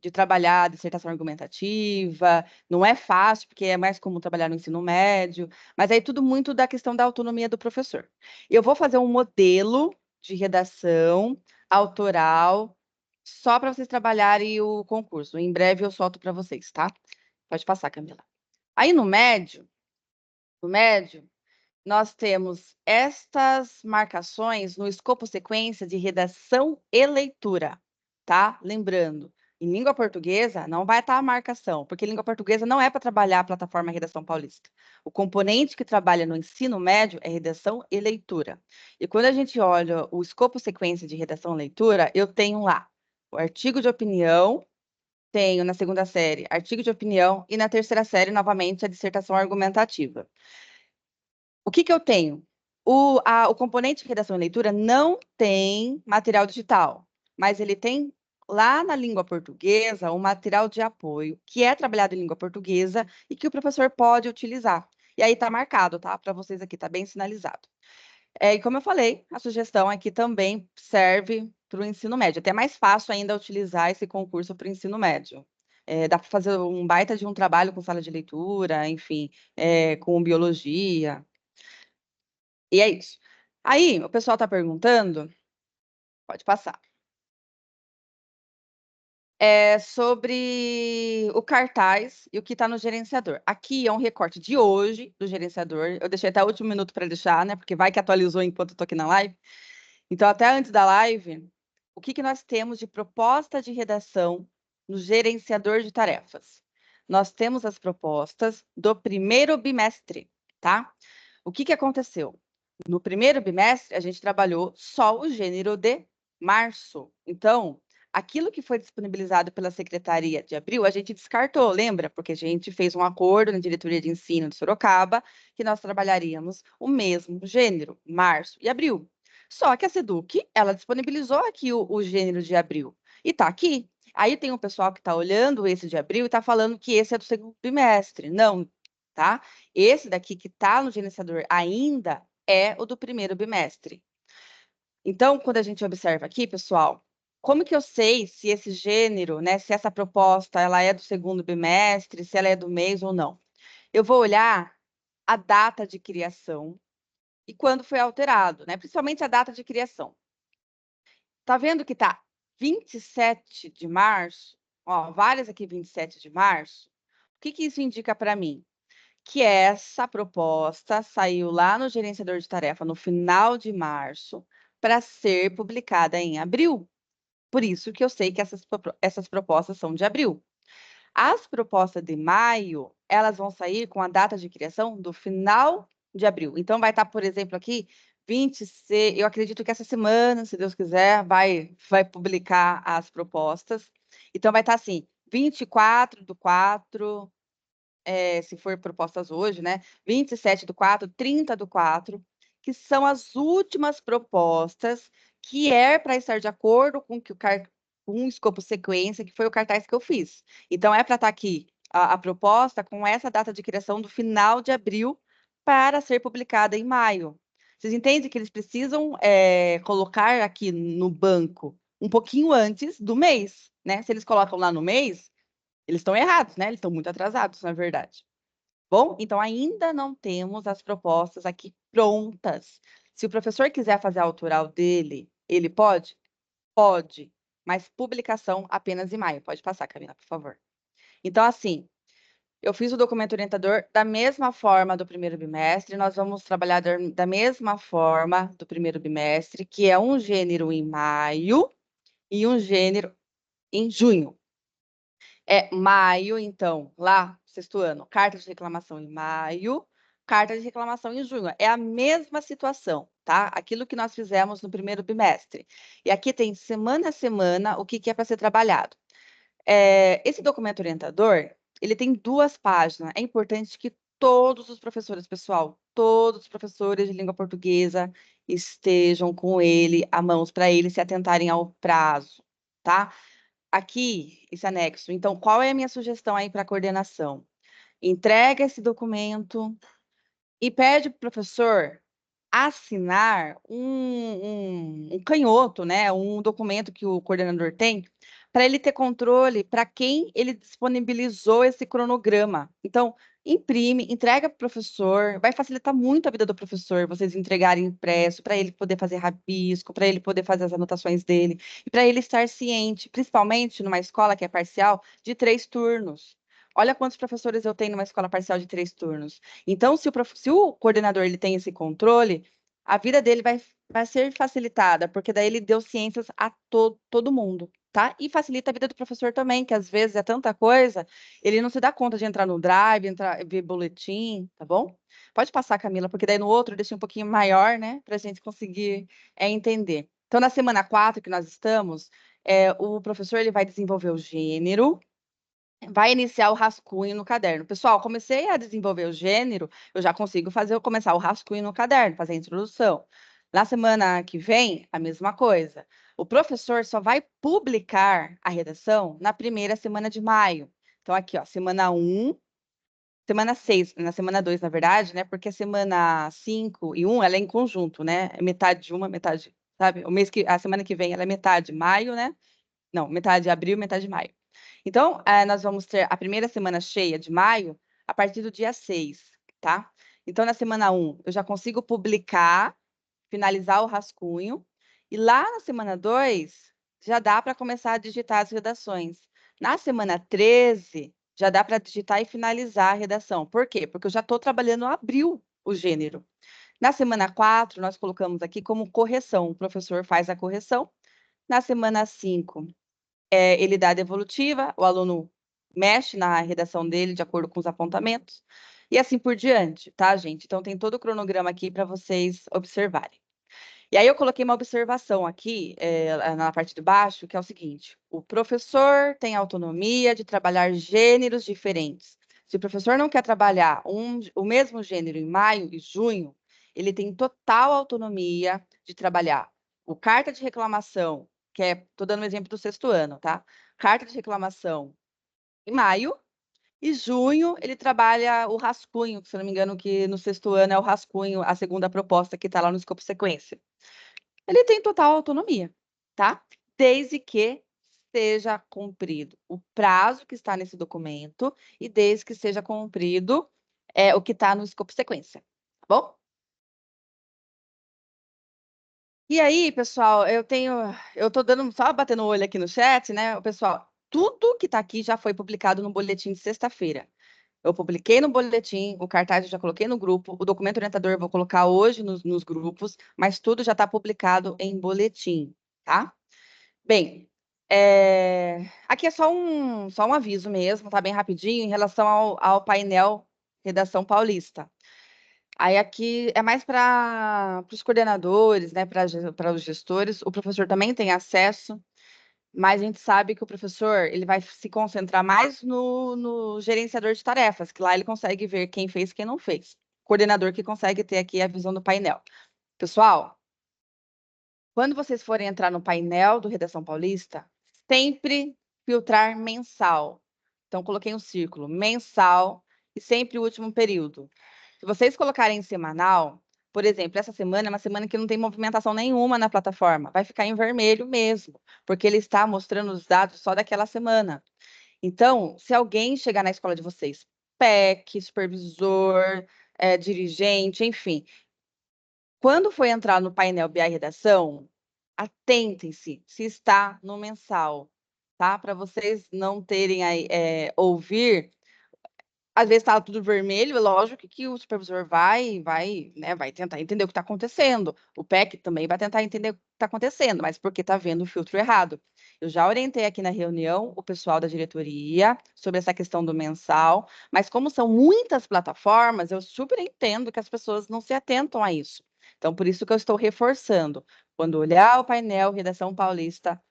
de trabalhar a dissertação argumentativa, não é fácil, porque é mais comum trabalhar no ensino médio, mas aí tudo muito da questão da autonomia do professor. Eu vou fazer um modelo de redação autoral, só para vocês trabalharem o concurso. Em breve eu solto para vocês, tá? Pode passar, Camila. Aí no médio, nós temos estas marcações no escopo sequência de redação e leitura, tá? Lembrando, em língua portuguesa não vai estar a marcação, porque língua portuguesa não é para trabalhar a plataforma Redação Paulista. O componente que trabalha no ensino médio é redação e leitura. E quando a gente olha o escopo sequência de redação e leitura, eu tenho lá o artigo de opinião, tenho na 2ª série artigo de opinião e na 3ª série, novamente, a dissertação argumentativa. O que eu tenho? O componente de redação e leitura não tem material digital, mas ele tem lá na língua portuguesa um material de apoio que é trabalhado em língua portuguesa e que o professor pode utilizar. E aí está marcado, tá? Para vocês aqui, está bem sinalizado. E como eu falei, a sugestão aqui também serve para o ensino médio. Até é mais fácil ainda utilizar esse concurso para o ensino médio. Dá para fazer um baita de um trabalho com sala de leitura, enfim, com biologia. E é isso. Aí, o pessoal está perguntando, pode passar, sobre o cartaz e o que está no gerenciador. Aqui é um recorte de hoje do gerenciador. Eu deixei até o último minuto para deixar, né? Porque vai que atualizou enquanto eu estou aqui na live. Então, até antes da live, o que nós temos de proposta de redação no gerenciador de tarefas? Nós temos as propostas do primeiro bimestre, tá? O que aconteceu? No primeiro bimestre, a gente trabalhou só o gênero de março. Então, aquilo que foi disponibilizado pela Secretaria de Abril, a gente descartou, lembra? Porque a gente fez um acordo na Diretoria de Ensino de Sorocaba que nós trabalharíamos o mesmo gênero, março e abril. Só que a SEDUC, ela disponibilizou aqui o gênero de abril. E está aqui. Aí tem um pessoal que está olhando esse de abril e está falando que esse é do segundo bimestre. Não, tá? Esse daqui que está no gerenciador ainda é o do primeiro bimestre. Então, quando a gente observa aqui, pessoal, como que eu sei se esse gênero, né, se essa proposta ela é do segundo bimestre, se ela é do mês ou não? Eu vou olhar a data de criação e quando foi alterado, né? Principalmente a data de criação. Tá vendo que tá 27 de março? Ó, várias aqui 27 de março. O que isso indica para mim? Que essa proposta saiu lá no gerenciador de tarefa no final de março para ser publicada em abril. Por isso que eu sei que essas propostas são de abril. As propostas de maio, elas vão sair com a data de criação do final de abril. Então, vai estar, por exemplo, aqui, 26, eu acredito que essa semana, se Deus quiser, vai publicar as propostas. Então, vai estar assim, 24/4, se for propostas hoje, né? 27/4, 30/4, que são as últimas propostas que é para estar de acordo com que com o escopo sequência, que foi o cartaz que eu fiz. Então, é para estar aqui a proposta com essa data de criação do final de abril para ser publicada em maio. Vocês entendem que eles precisam colocar aqui no banco um pouquinho antes do mês, né? Se eles colocam lá no mês, eles estão errados, né? Eles estão muito atrasados, na verdade. Bom, então ainda não temos as propostas aqui prontas. Se o professor quiser fazer a autoral dele, ele pode? Pode, mas publicação apenas em maio. Pode passar, Camila, por favor. Então, assim, eu fiz o documento orientador da mesma forma do primeiro bimestre, nós vamos trabalhar da mesma forma do primeiro bimestre, que é um gênero em maio e um gênero em junho. Maio, então, lá, sexto ano, carta de reclamação em maio, carta de reclamação em junho. É a mesma situação, tá? Aquilo que nós fizemos no primeiro bimestre. E aqui tem semana a semana o que é para ser trabalhado. Esse documento orientador, ele tem 2 páginas. É importante que todos os professores, pessoal, todos os professores de língua portuguesa estejam com ele à mãos, para eles se atentarem ao prazo, tá? Aqui, esse anexo. Então, qual é a minha sugestão aí para a coordenação? Entrega esse documento e pede para o professor assinar um canhoto, né? Um documento que o coordenador tem, para ele ter controle para quem ele disponibilizou esse cronograma. Então, imprime, entrega para o professor, vai facilitar muito a vida do professor, vocês entregarem impresso, para ele poder fazer rabisco, para ele poder fazer as anotações dele, e para ele estar ciente, principalmente numa escola que é parcial, de 3 turnos. Olha quantos professores eu tenho numa escola parcial de 3 turnos. Então, se o coordenador ele tem esse controle, a vida dele vai ser facilitada, porque daí ele deu ciências a todo mundo, tá? E facilita a vida do professor também, que às vezes é tanta coisa, ele não se dá conta de entrar no Drive, ver boletim, tá bom? Pode passar, Camila, porque daí no outro eu deixei um pouquinho maior, né, para a gente conseguir entender. Então, na semana 4 que nós estamos, o professor ele vai desenvolver o gênero, vai iniciar o rascunho no caderno. Pessoal, comecei a desenvolver o gênero, eu já consigo começar o rascunho no caderno, fazer a introdução. Na semana que vem, a mesma coisa. O professor só vai publicar a redação na primeira semana de maio. Então, aqui, ó, semana 1, semana 6, na semana 2, na verdade, né? Porque a semana 5 e 1, ela é em conjunto, né? É metade de uma, metade, sabe? A semana que vem, ela é metade de maio, né? Não, metade de abril, metade de maio. Então, nós vamos ter a primeira semana cheia de maio a partir do dia 6, tá? Então, na semana 1, eu já consigo publicar, finalizar o rascunho, e lá na semana 2, já dá para começar a digitar as redações. Na semana 13, já dá para digitar e finalizar a redação. Por quê? Porque eu já estou trabalhando abril o gênero. Na semana 4, nós colocamos aqui como correção, o professor faz a correção. Na semana 5, ele dá a devolutiva, o aluno mexe na redação dele de acordo com os apontamentos, e assim por diante, tá, gente? Então, tem todo o cronograma aqui para vocês observarem. E aí, eu coloquei uma observação aqui, na parte de baixo, que é o seguinte: o professor tem autonomia de trabalhar gêneros diferentes. Se o professor não quer trabalhar o mesmo gênero em maio e junho, ele tem total autonomia de trabalhar o carta de reclamação, que estou dando um exemplo do sexto ano, tá? Carta de reclamação em maio, e junho ele trabalha o rascunho, que, se eu não me engano, que no sexto ano é o rascunho, a segunda proposta que está lá no escopo sequência. Ele tem total autonomia, tá? Desde que seja cumprido o prazo que está nesse documento e desde que seja cumprido o que está no escopo sequência, tá bom? E aí, pessoal, eu tô dando, só batendo o olho aqui no chat, né? O pessoal, tudo que está aqui já foi publicado no boletim de sexta-feira. Eu publiquei no boletim, o cartaz eu já coloquei no grupo, o documento orientador eu vou colocar hoje nos grupos, mas tudo já está publicado em boletim, tá? Bem, Aqui é só um aviso mesmo, tá bem rapidinho, em relação ao painel Redação Paulista. Aí aqui é mais para os coordenadores, né, para os gestores. O professor também tem acesso, mas a gente sabe que o professor ele vai se concentrar mais no gerenciador de tarefas, que lá ele consegue ver quem fez e quem não fez. Coordenador que consegue ter aqui a visão do painel. Pessoal, quando vocês forem entrar no painel do Redação Paulista, sempre filtrar mensal. Então, coloquei um círculo, mensal e sempre o último período. Se vocês colocarem semanal, por exemplo, essa semana é uma semana que não tem movimentação nenhuma na plataforma, vai ficar em vermelho mesmo, porque ele está mostrando os dados só daquela semana. Então, se alguém chegar na escola de vocês, PEC, supervisor, dirigente, enfim, quando for entrar no painel BI Redação, atentem-se se está no mensal, tá? Para vocês não terem aí, ouvir, às vezes está tudo vermelho, é lógico que o supervisor vai tentar entender o que está acontecendo. O PEC também vai tentar entender o que está acontecendo, mas porque está vendo o filtro errado. Eu já orientei aqui na reunião o pessoal da diretoria sobre essa questão do mensal, mas como são muitas plataformas, eu super entendo que as pessoas não se atentam a isso. Então, por isso que eu estou reforçando. Quando olhar o painel Redação Paulista,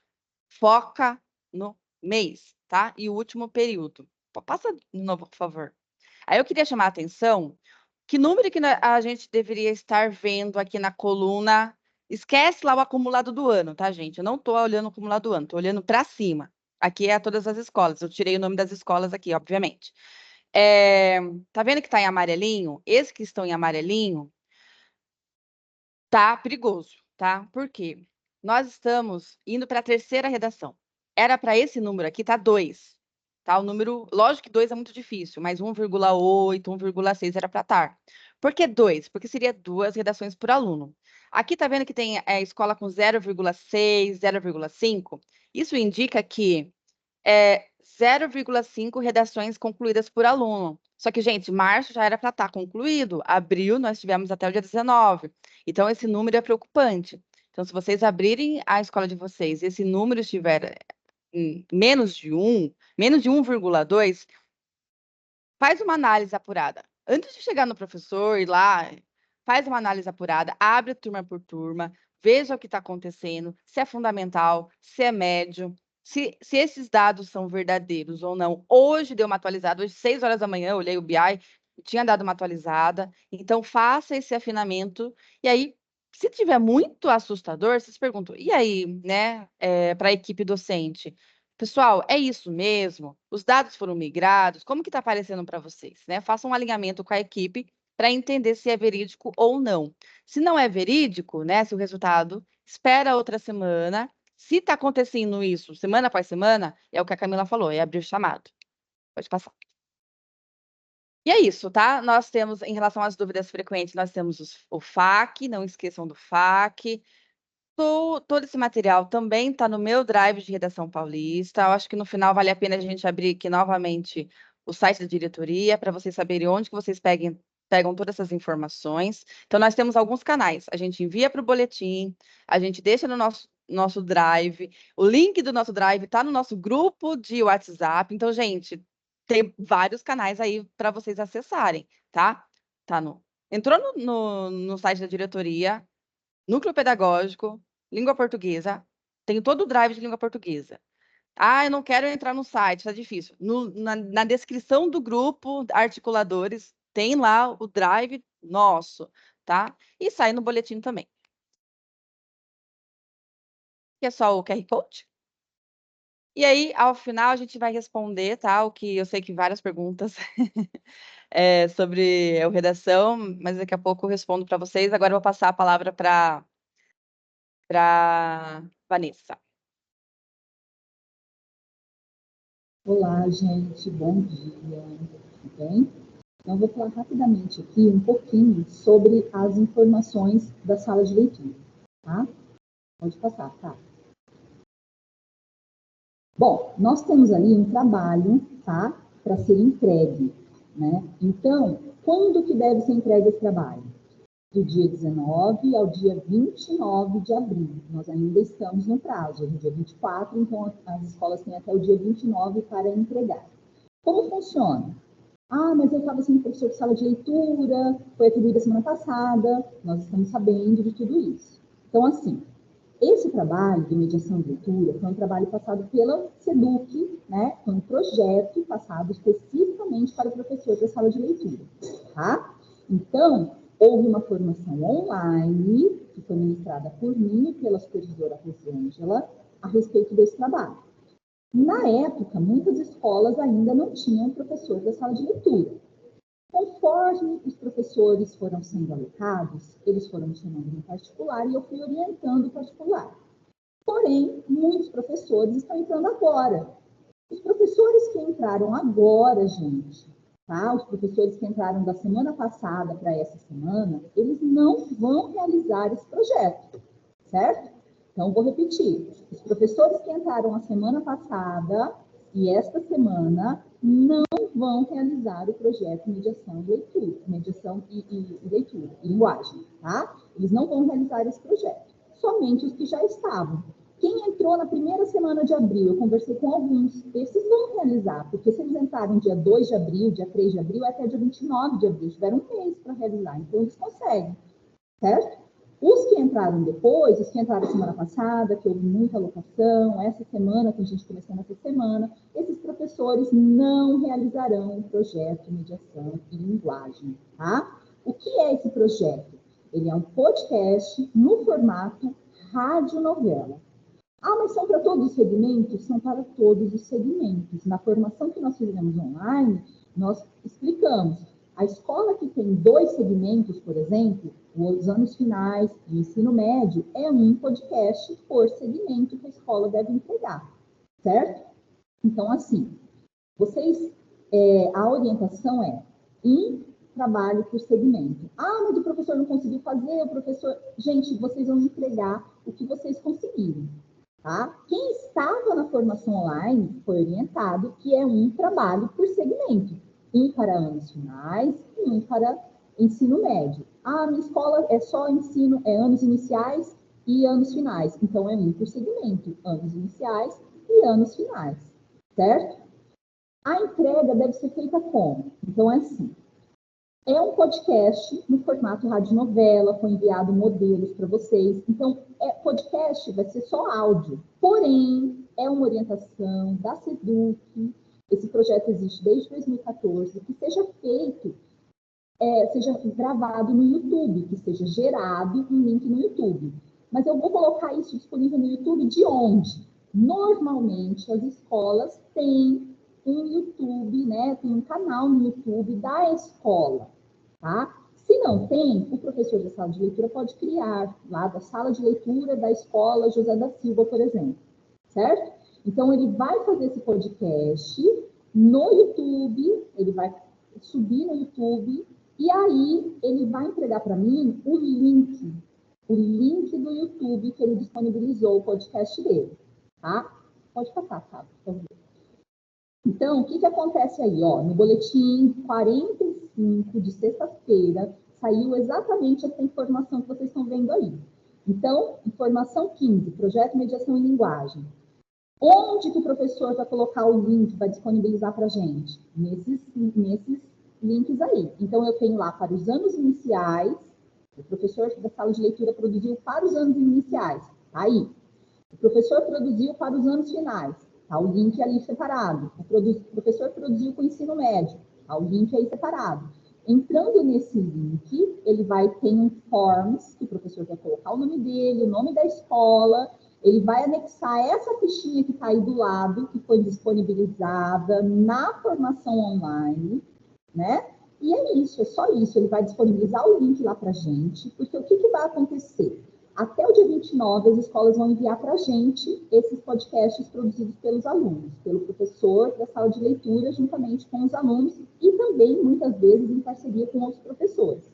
foca no mês, tá? E o último período. Passa de novo, por favor. Aí eu queria chamar a atenção que número que a gente deveria estar vendo aqui na coluna. Esquece lá o acumulado do ano, tá, gente? Eu não estou olhando o acumulado do ano, estou olhando para cima. Aqui é todas as escolas. Eu tirei o nome das escolas aqui, obviamente. Tá vendo que está em amarelinho? Esses que estão em amarelinho, tá perigoso, tá? Por quê? Nós estamos indo para a terceira redação. Era para esse número aqui tá 2, tá? O número, lógico que 2 é muito difícil, mas 1,8, 1,6 era para estar. Por que 2? Porque seria 2 redações por aluno. Aqui tá vendo que tem escola com 0,6, 0,5? Isso indica que 0,5 redações concluídas por aluno. Só que, gente, março já era para estar concluído, abril nós tivemos até o dia 19. Então, esse número é preocupante. Então, se vocês abrirem a escola de vocês e esse número estiver menos de 1, menos de 1,2, faz uma análise apurada. Antes de chegar no professor, ir lá, faz uma análise apurada, abre turma por turma, veja o que está acontecendo, se é fundamental, se é médio, se esses dados são verdadeiros ou não. Hoje deu uma atualizada, hoje, 6 horas da manhã, eu olhei o BI, tinha dado uma atualizada. Então, faça esse afinamento. E aí, se tiver muito assustador, vocês perguntam, e aí, né, para a equipe docente? Pessoal, é isso mesmo? Os dados foram migrados? Como que está aparecendo para vocês, né? Façam um alinhamento com a equipe para entender se é verídico ou não. Se não é verídico, né, se o resultado, espera outra semana. Se está acontecendo isso semana após semana, é o que a Camila falou, é abrir chamado. Pode passar. E é isso, tá? Nós temos, em relação às dúvidas frequentes, nós temos o FAQ, não esqueçam do FAQ. Todo esse material também está no meu drive de Redação Paulista. Eu acho que no final vale a pena a gente abrir aqui novamente o site da diretoria para vocês saberem onde que vocês pegam todas essas informações. Então, nós temos alguns canais. A gente envia para o boletim, a gente deixa no nosso drive. O link do nosso drive está no nosso grupo de WhatsApp. Então, gente, tem vários canais aí para vocês acessarem, tá? Entrou no site da diretoria, Núcleo Pedagógico, Língua Portuguesa, tenho todo o drive de língua portuguesa. Ah, eu não quero entrar no site, está difícil. Na descrição do grupo Articuladores, tem lá o drive nosso, tá? E sai no boletim também. Que é só o QR Code. E aí, ao final, a gente vai responder, tá? O que eu sei que várias perguntas sobre a redação, mas daqui a pouco eu respondo para vocês. Agora eu vou passar a palavra para Vanessa. Olá, gente, bom dia, tudo bem? Então, eu vou falar rapidamente aqui um pouquinho sobre as informações da sala de leitura, tá? Pode passar, tá? Bom, nós temos ali um trabalho, tá? Para ser entregue, né? Então, quando que deve ser entregue esse trabalho? do dia 19 ao dia 29 de abril. Nós ainda estamos no prazo, hoje é dia 24, então as escolas têm até o dia 29 para entregar. Como funciona? Ah, mas eu estava sendo professor de sala de leitura, foi atribuída semana passada, nós estamos sabendo de tudo isso. Então, assim, esse trabalho de mediação de leitura foi um trabalho passado pela SEDUC, né? Foi um projeto passado especificamente para o professor da sala de leitura, tá? Então, houve uma formação online, que foi ministrada por mim e pela supervisora Rosângela, a respeito desse trabalho. Na época, muitas escolas ainda não tinham professor da sala de leitura. Conforme os professores foram sendo alocados, eles foram me chamando em particular e eu fui orientando o particular. Porém, muitos professores estão entrando agora. Os professores que entraram agora, gente, tá? Os professores que entraram da semana passada para essa semana, eles não vão realizar esse projeto, certo? Então, vou repetir. Os professores que entraram a semana passada e esta semana não vão realizar o projeto mediação e leitura, mediação e leitura, e linguagem, tá? Eles não vão realizar esse projeto. Somente os que já estavam. Quem entrou na primeira semana de abril, eu conversei com alguns, esses vão realizar, porque se eles entraram dia 2 de abril, dia 3 de abril, até dia 29 de abril, tiveram um mês para realizar, então eles conseguem, certo? Os que entraram depois, os que entraram semana passada, que houve muita alocação, essa semana, tem gente começando essa semana, esses professores não realizarão o projeto Mediação e Linguagem, tá? O que é esse projeto? Ele é um podcast no formato radionovela. Ah, mas são para todos os segmentos? São para todos os segmentos. Na formação que nós fizemos online, nós explicamos. A escola que tem 2 segmentos, por exemplo, os anos finais e ensino médio, é um podcast por segmento que a escola deve entregar, certo? Então, assim, vocês, a orientação é um trabalho por segmento. Ah, mas o professor não conseguiu fazer, o professor... Gente, vocês vão entregar o que vocês conseguirem, tá? Quem estava na formação online foi orientado que é um trabalho por segmento. Um para anos finais e um para ensino médio. Ah, minha escola é só ensino, anos iniciais e anos finais. Então, é um por segmento, anos iniciais e anos finais, certo? A entrega deve ser feita como? Então, é assim. É um podcast no formato radionovela, foi enviado modelos para vocês. Então, podcast vai ser só áudio. Porém, é uma orientação da SEDUC. Esse projeto existe desde 2014, que seja feito, seja gravado no YouTube, que seja gerado um link no YouTube. Mas eu vou colocar isso disponível no YouTube de onde? Normalmente, as escolas têm um YouTube, né? Tem um canal no YouTube da escola, tá? Se não tem, o professor da sala de leitura pode criar lá da sala de leitura da escola José da Silva, por exemplo, certo? Então, ele vai fazer esse podcast no YouTube, ele vai subir no YouTube, e aí ele vai entregar para mim o link do YouTube que ele disponibilizou o podcast dele, tá? Pode passar, tá? Por favor. Então, o que acontece aí? Ó, no boletim 45 de sexta-feira, saiu exatamente essa informação que vocês estão vendo aí. Então, informação 15, projeto Mediação e Linguagem. Onde que o professor vai colocar o link, vai disponibilizar para a gente? Nesses links aí. Então, eu tenho lá para os anos iniciais, o professor da sala de leitura produziu para os anos iniciais, tá aí. O professor produziu para os anos finais, tá o link ali separado. O professor produziu para o ensino médio, tá o link aí separado. Entrando nesse link, ele vai ter um forms, que o professor vai colocar o nome dele, o nome da escola, ele vai anexar essa fichinha que está aí do lado, que foi disponibilizada na formação online, né? E é isso, é só isso. Ele vai disponibilizar o link lá para a gente, porque o que vai acontecer? Até o dia 29, as escolas vão enviar para a gente esses podcasts produzidos pelos alunos, pelo professor da sala de leitura, juntamente com os alunos, e também, muitas vezes, em parceria com outros professores.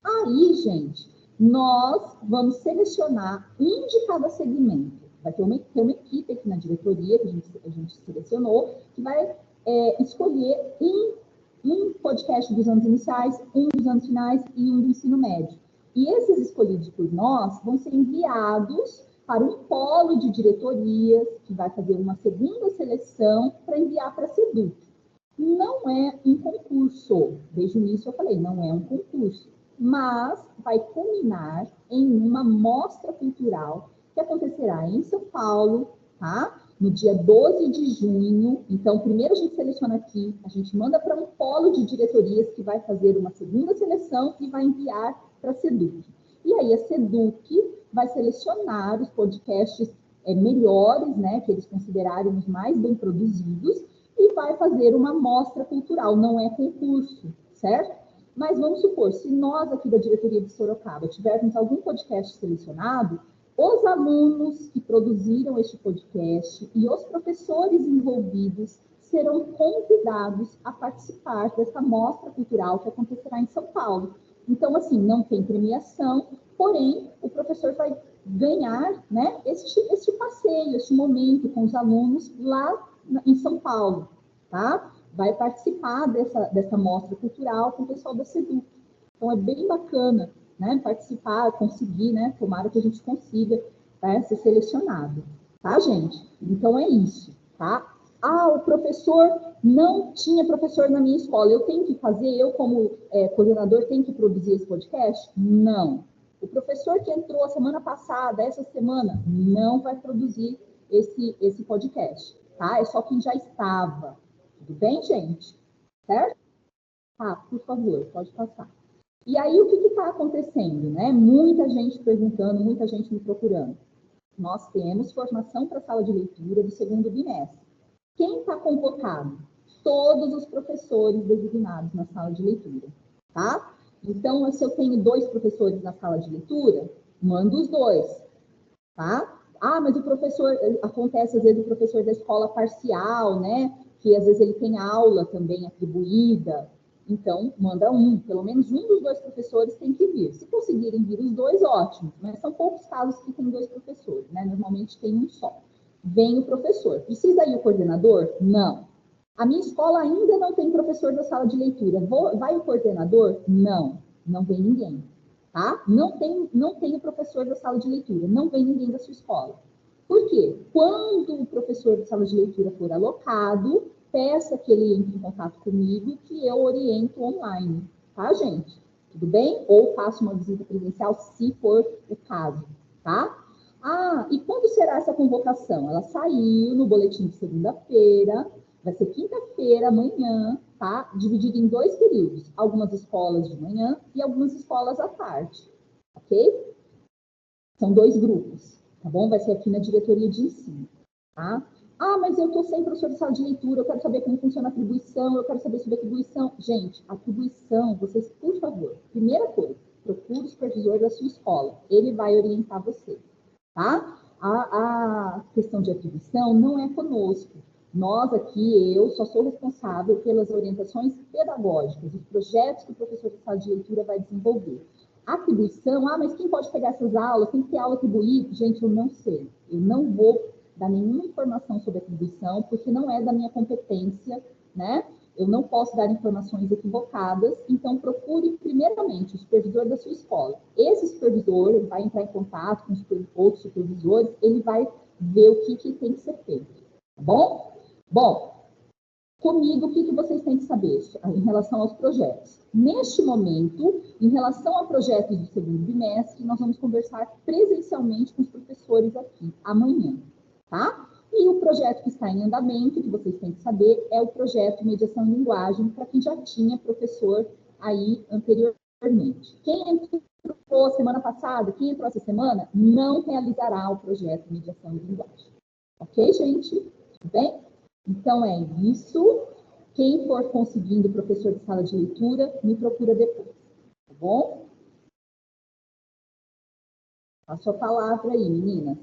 Aí, gente, nós vamos selecionar um de cada segmento. Vai ter uma equipe aqui na diretoria, que a gente selecionou, que vai escolher um podcast dos anos iniciais, um dos anos finais e um do ensino médio. E esses escolhidos por nós vão ser enviados para um polo de diretorias, que vai fazer uma segunda seleção para enviar para a SEDUC. Não é um concurso, desde o início eu falei, não é um concurso, mas vai culminar em uma mostra cultural que acontecerá em São Paulo, tá? No dia 12 de junho. Então, primeiro a gente seleciona aqui, a gente manda para um polo de diretorias que vai fazer uma segunda seleção e vai enviar para a SEDUC. E aí a SEDUC vai selecionar os podcasts melhores, né, que eles considerarem os mais bem produzidos, e vai fazer uma mostra cultural, não é concurso, certo? Mas vamos supor, se nós aqui da diretoria de Sorocaba tivermos algum podcast selecionado, os alunos que produziram este podcast e os professores envolvidos serão convidados a participar dessa mostra cultural que acontecerá em São Paulo. Então, assim, não tem premiação, porém, o professor vai ganhar, né, este passeio, este momento com os alunos lá em São Paulo, tá? Vai participar dessa mostra cultural com o pessoal da SEDUC. Então, é bem bacana, né, participar, conseguir, né, tomara que a gente consiga, né, ser selecionado, tá, gente? Então, é isso, tá? Ah, o professor não tinha professor na minha escola, eu tenho que fazer, eu como coordenador, tenho que produzir esse podcast? Não. O professor que entrou a semana passada, essa semana, não vai produzir esse podcast, tá? É só quem já estava. Tudo bem, gente? Certo? Tá, por favor, pode passar. E aí, o que está acontecendo, né? Muita gente perguntando, muita gente me procurando. Nós temos formação para sala de leitura do segundo bimestre. Quem está convocado? Todos os professores designados na sala de leitura, tá? Então, se eu tenho 2 professores na sala de leitura, mando os 2, tá? Ah, mas o professor, acontece às vezes o professor da escola parcial, né? Que às vezes ele tem aula também atribuída. Então, manda um, pelo menos um dos 2 professores tem que vir. Se conseguirem vir os 2, ótimo. Mas são poucos casos que tem 2 professores, né? Normalmente tem um só. Vem o professor. Precisa ir o coordenador? Não. A minha escola ainda não tem professor da sala de leitura. Vai o coordenador? Não. Não vem ninguém. Tá? Não tem o professor da sala de leitura. Não vem ninguém da sua escola. Por quê? Quando o professor da sala de leitura for alocado, peça que ele entre em contato comigo, que eu oriento online. Tá, gente? Tudo bem? Ou faço uma visita presencial, se for o caso. Tá? Ah, e quando será essa convocação? Ela saiu no boletim de segunda-feira, vai ser quinta-feira, amanhã, tá? Dividido em 2 períodos. Algumas escolas de manhã e algumas escolas à tarde, ok? São 2 grupos, tá bom? Vai ser aqui na diretoria de ensino, tá? Ah, mas eu tô sem professor de sala de leitura, eu quero saber como funciona a atribuição, eu quero saber sobre atribuição. Gente, atribuição, vocês, por favor, primeira coisa, procure o supervisor da sua escola, ele vai orientar você. Tá? A questão de atribuição não é conosco. Nós aqui, eu só sou responsável pelas orientações pedagógicas, os projetos que o professor de sala de leitura vai desenvolver. A atribuição, mas quem pode pegar essas aulas? Tem que ter aula atribuída? Gente, eu não sei. Eu não vou dar nenhuma informação sobre atribuição, porque não é da minha competência, né? Eu não posso dar informações equivocadas, então procure primeiramente o supervisor da sua escola. Esse supervisor vai entrar em contato com os outros supervisores, ele vai ver o que tem que ser feito, tá bom? Bom, comigo, o que vocês têm que saber em relação aos projetos? Neste momento, em relação a projetos do segundo bimestre, nós vamos conversar presencialmente com os professores aqui, amanhã, tá? E o projeto que está em andamento, que vocês têm que saber, é o projeto Mediação em Linguagem, para quem já tinha professor aí anteriormente. Quem entrou semana passada, quem entrou essa semana, não realizará o projeto Mediação em Linguagem. Ok, gente? Tudo bem? Então, é isso. Quem for conseguindo professor de sala de leitura, me procura depois, tá bom? Passo a palavra aí, meninas.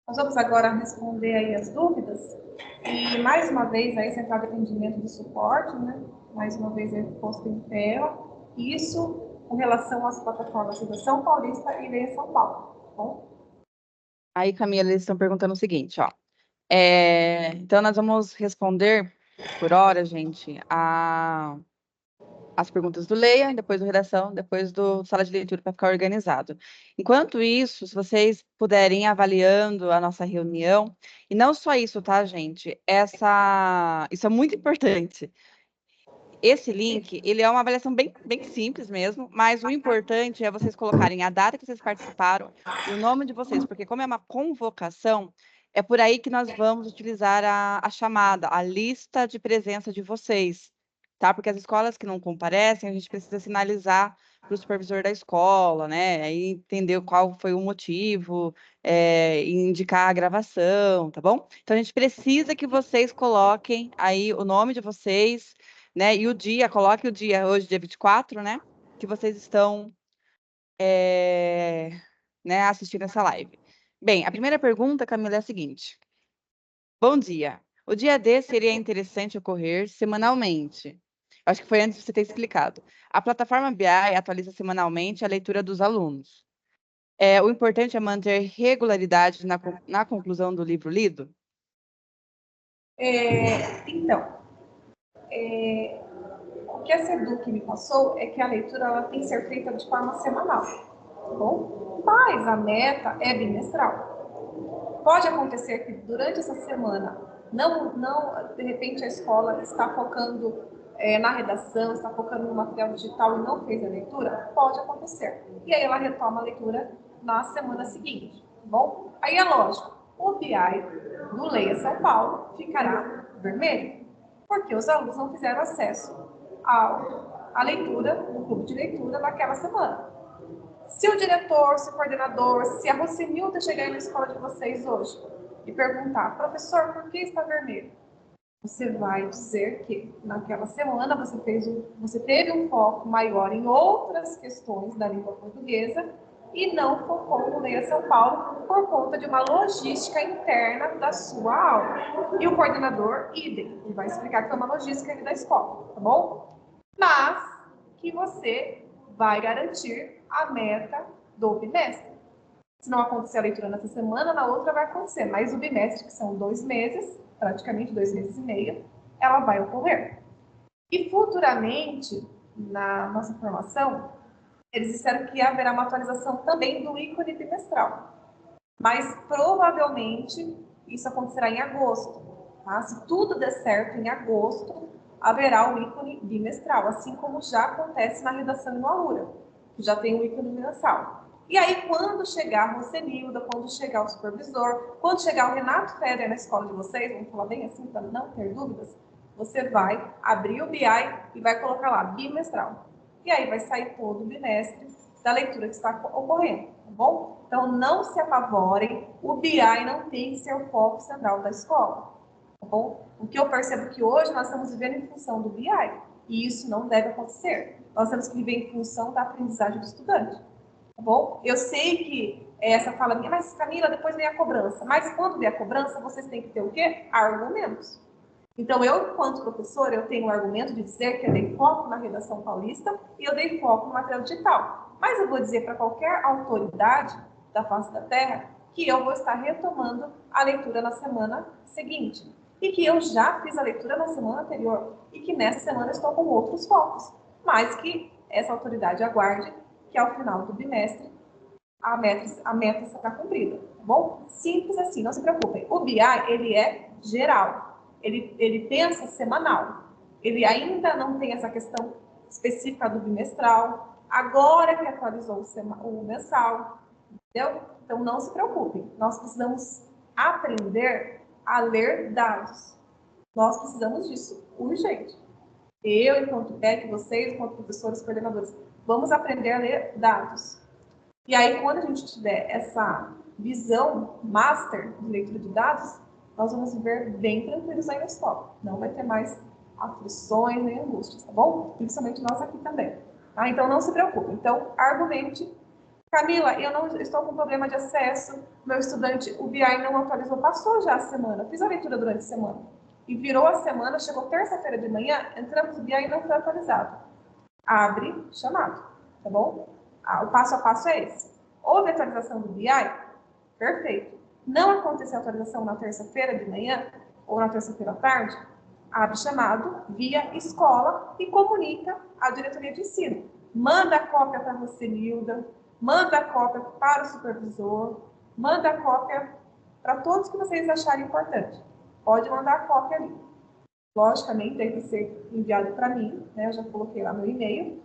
Nós vamos agora responder aí as dúvidas. E, mais uma vez, aí, central de atendimento de suporte, né? Mais uma vez, é posto em tela. Isso com relação às plataformas de São Paulista e de São Paulo, tá bom? Aí, Camila, eles estão perguntando o seguinte, ó. Então, nós vamos responder por hora, gente, as perguntas do Leia, depois do Redação, depois do Sala de Leitura, para ficar organizado. Enquanto isso, se vocês puderem ir avaliando a nossa reunião, e não só isso, tá, gente? Isso é muito importante. Esse link, ele é uma avaliação bem simples mesmo, mas o importante é vocês colocarem a data que vocês participaram e o nome de vocês, porque como é uma convocação, é por aí que nós vamos utilizar a chamada, a lista de presença de vocês, tá? Porque as escolas que não comparecem, a gente precisa sinalizar para o supervisor da escola, né? Aí entender qual foi o motivo, e indicar a gravação, tá bom? Então, a gente precisa que vocês coloquem aí o nome de vocês, né? E o dia, coloque o dia, hoje, dia 24, né? Que vocês estão né, assistindo essa live. Bem, a primeira pergunta, Camila, é a seguinte. Bom dia. O dia D seria interessante ocorrer semanalmente. Acho que foi antes de você ter explicado. A plataforma BI atualiza semanalmente a leitura dos alunos. O importante é manter regularidade na conclusão do livro lido? Então, o que a SEDUC me passou é que a leitura ela tem que ser feita de forma semanal, tá bom? Mas a meta é bimestral. Pode acontecer que durante essa semana, de repente a escola está focando na redação, está focando no material digital e não fez a leitura? Pode acontecer. E aí ela retoma a leitura na semana seguinte, tá bom? Aí é lógico, o BI do Leia São Paulo ficará vermelho, porque os alunos não fizeram acesso à leitura, do clube de leitura naquela semana. Se o diretor, se o coordenador, se a Rocinilda chegar aí na escola de vocês hoje e perguntar, professor, por que está vermelho? Você vai dizer que naquela semana você teve um foco maior em outras questões da língua portuguesa e não focou no Leia São Paulo por conta de uma logística interna da sua aula. E o coordenador, idem, ele vai explicar que foi uma logística da escola, tá bom? Mas que você vai garantir a meta do bimestre. Se não acontecer a leitura nessa semana, na outra vai acontecer. Mas o bimestre, que são 2 meses, praticamente 2 meses e meio, ela vai ocorrer. E futuramente, na nossa formação, eles disseram que haverá uma atualização também do ícone bimestral. Mas provavelmente isso acontecerá em agosto. Tá? Se tudo der certo, em agosto haverá o ícone bimestral, assim como já acontece na redação e no Alura, que já tem o ícone mensal. E aí, quando chegar a Rocenilda, quando chegar o supervisor, quando chegar o Renato Feder na escola de vocês, vamos falar bem assim para não ter dúvidas, você vai abrir o BI e vai colocar lá, bimestral. E aí vai sair todo o bimestre da leitura que está ocorrendo, tá bom? Então, não se apavorem, o BI não tem que ser o foco central da escola, tá bom? O que eu percebo que hoje nós estamos vivendo em função do BI, e isso não deve acontecer. Nós temos que viver em função da aprendizagem do estudante, tá bom? Eu sei que essa fala minha, mas Camila, depois vem a cobrança. Mas quando vem a cobrança, vocês têm que ter o quê? Argumentos. Então, eu, enquanto professora, eu tenho o argumento de dizer que eu dei foco na redação paulista e eu dei foco no material digital. Mas eu vou dizer para qualquer autoridade da face da terra que eu vou estar retomando a leitura na semana seguinte. E que eu já fiz a leitura na semana anterior e que nessa semana estou com outros focos. Mas que essa autoridade aguarde que ao final do bimestre a meta será cumprida, tá bom? Simples assim, não se preocupem. O BI, ele é geral. Ele pensa semanal. Ele ainda não tem essa questão específica do bimestral. Agora que atualizou o mensal, entendeu? Então, não se preocupem. Nós precisamos aprender a ler dados. Nós precisamos disso, urgente. Eu, enquanto PEC, vocês, enquanto professores, coordenadores, vamos aprender a ler dados. E aí, quando a gente tiver essa visão master de leitura de dados, nós vamos viver bem tranquilos aí na escola. Não vai ter mais aflições nem angústias, tá bom? Principalmente nós aqui também. Tá? Então, não se preocupe. Então, argumente. Camila, eu não estou com problema de acesso. Meu estudante, o BI não atualizou. Passou já a semana. Fiz a leitura durante a semana. E virou a semana, chegou terça-feira de manhã, entramos no BI e não foi atualizado. Abre chamado, tá bom? O passo a passo é esse. Houve atualização do BI? Perfeito. Não acontecer a atualização na terça-feira de manhã ou na terça-feira à tarde, abre chamado via escola e comunica à diretoria de ensino. Manda a cópia para você, Nilda, manda a cópia para o supervisor, manda a cópia para todos que vocês acharem importante. Pode mandar a cópia ali. Logicamente, tem que ser enviado para mim, né? Eu já coloquei lá no e-mail.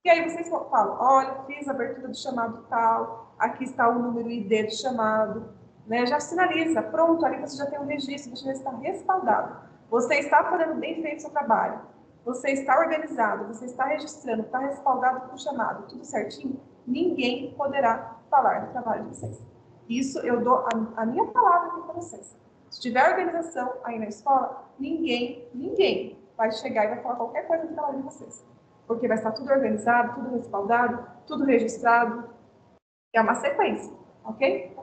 E aí vocês falam, olha, fiz a abertura do chamado tal, aqui está o número ID do chamado, né? Já sinaliza, pronto, ali você já tem um registro, você já está respaldado. Você está fazendo bem feito o seu trabalho, você está organizado, você está registrando, está respaldado com o chamado, tudo certinho, ninguém poderá falar do trabalho de vocês. Isso eu dou a minha palavra aqui para vocês. Se tiver organização aí na escola, ninguém vai chegar e vai falar qualquer coisa do trabalho de vocês. Porque vai estar tudo organizado, tudo respaldado, tudo registrado. É uma sequência, ok?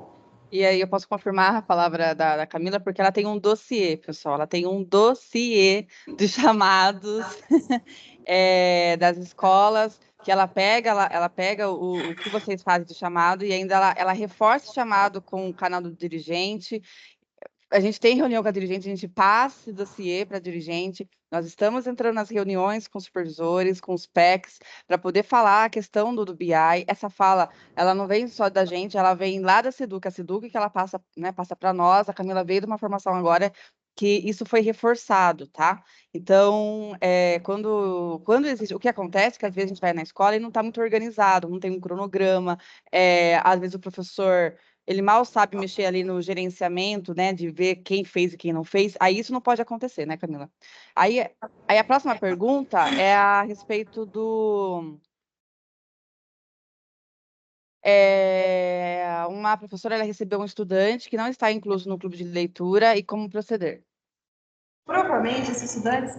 E aí eu posso confirmar a palavra da Camila, porque ela tem um dossiê, pessoal. Ela tem um dossiê de chamados das escolas, que ela pega o que vocês fazem de chamado e ainda ela reforça o chamado com o canal do dirigente. A gente tem reunião com a dirigente, a gente passa esse dossiê para a dirigente, nós estamos entrando nas reuniões com os supervisores, com os PECs, para poder falar a questão do BI. Essa fala, ela não vem só da gente, ela vem lá da SEDUC, a SEDUC que ela passa, né, passa para nós, a Camila veio de uma formação agora que isso foi reforçado, tá? Então, quando existe, o que acontece é que às vezes a gente vai na escola e não está muito organizado, não tem um cronograma, às vezes o professor ele mal sabe mexer ali no gerenciamento, né, de ver quem fez e quem não fez, aí isso não pode acontecer, né, Camila? Aí a próxima pergunta é a respeito do... uma professora ela recebeu um estudante que não está incluso no clube de leitura e como proceder? Provavelmente esse estudante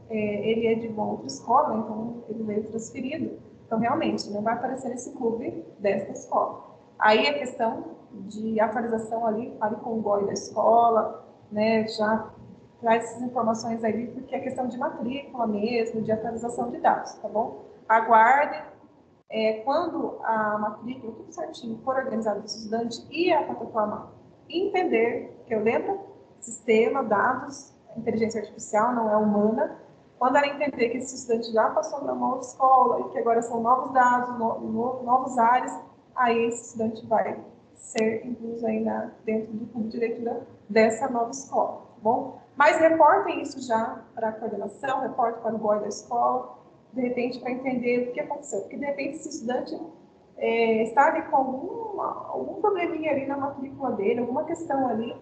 ele é de uma outra escola, então ele veio transferido. Então, realmente, não vai aparecer nesse clube desta escola. Aí a questão de atualização ali, fale com o GOI da escola, né, já traz essas informações ali, porque é questão de matrícula mesmo, de atualização de dados, tá bom? Aguardem, quando a matrícula, tudo certinho, for organizado do estudante e a plataforma entender, que eu lembro, sistema, dados, inteligência artificial não é humana, quando ela entender que esse estudante já passou para uma outra escola e que agora são novos dados, novos áreas, aí esse estudante vai ser incluso aí dentro do clube de leitura dessa nova escola, tá bom? Mas reportem isso já para a coordenação, reportem para o GOI da escola, de repente, para entender o que aconteceu. Porque, de repente, esse estudante está ali com algum probleminha ali na matrícula dele, alguma questão ali,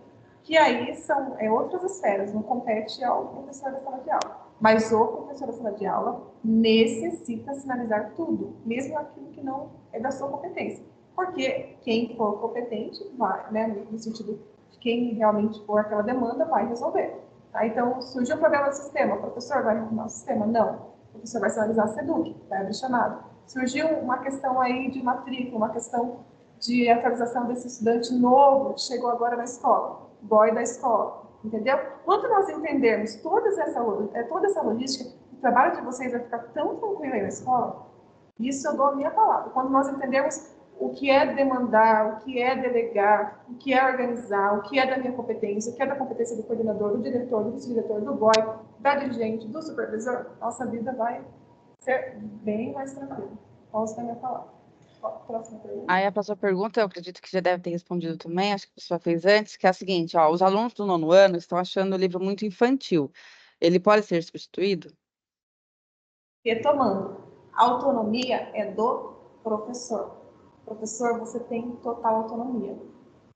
que aí são outras esferas, não compete ao professor da sala de aula. Mas o professor da sala de aula necessita sinalizar tudo, mesmo aquilo que não é da sua competência. Porque quem for competente vai, né, no sentido de quem realmente for aquela demanda, vai resolver. Tá? Então, surgiu um problema no sistema, o professor vai arrumar o sistema? Não. O professor vai sinalizar a SEDUC, vai abrir chamado. Surgiu uma questão aí de matrícula, uma questão de atualização desse estudante novo que chegou agora na escola, GOI da escola, entendeu? Quando nós entendermos toda essa logística, o trabalho de vocês vai ficar tão tranquilo aí na escola, isso eu dou a minha palavra. Quando nós entendermos o que é demandar, o que é delegar, o que é organizar, o que é da minha competência, o que é da competência do coordenador, do diretor, do vice-diretor, do GOI, da dirigente, do supervisor, nossa vida vai ser bem mais tranquila. Posso dar minha palavra. Próxima pergunta. Aí a próxima pergunta, eu acredito que já deve ter respondido também, acho que a pessoa fez antes, que é a seguinte, ó, os alunos do 9º ano estão achando o livro muito infantil. Ele pode ser substituído? Retomando, a autonomia é do professor. Professor, você tem total autonomia.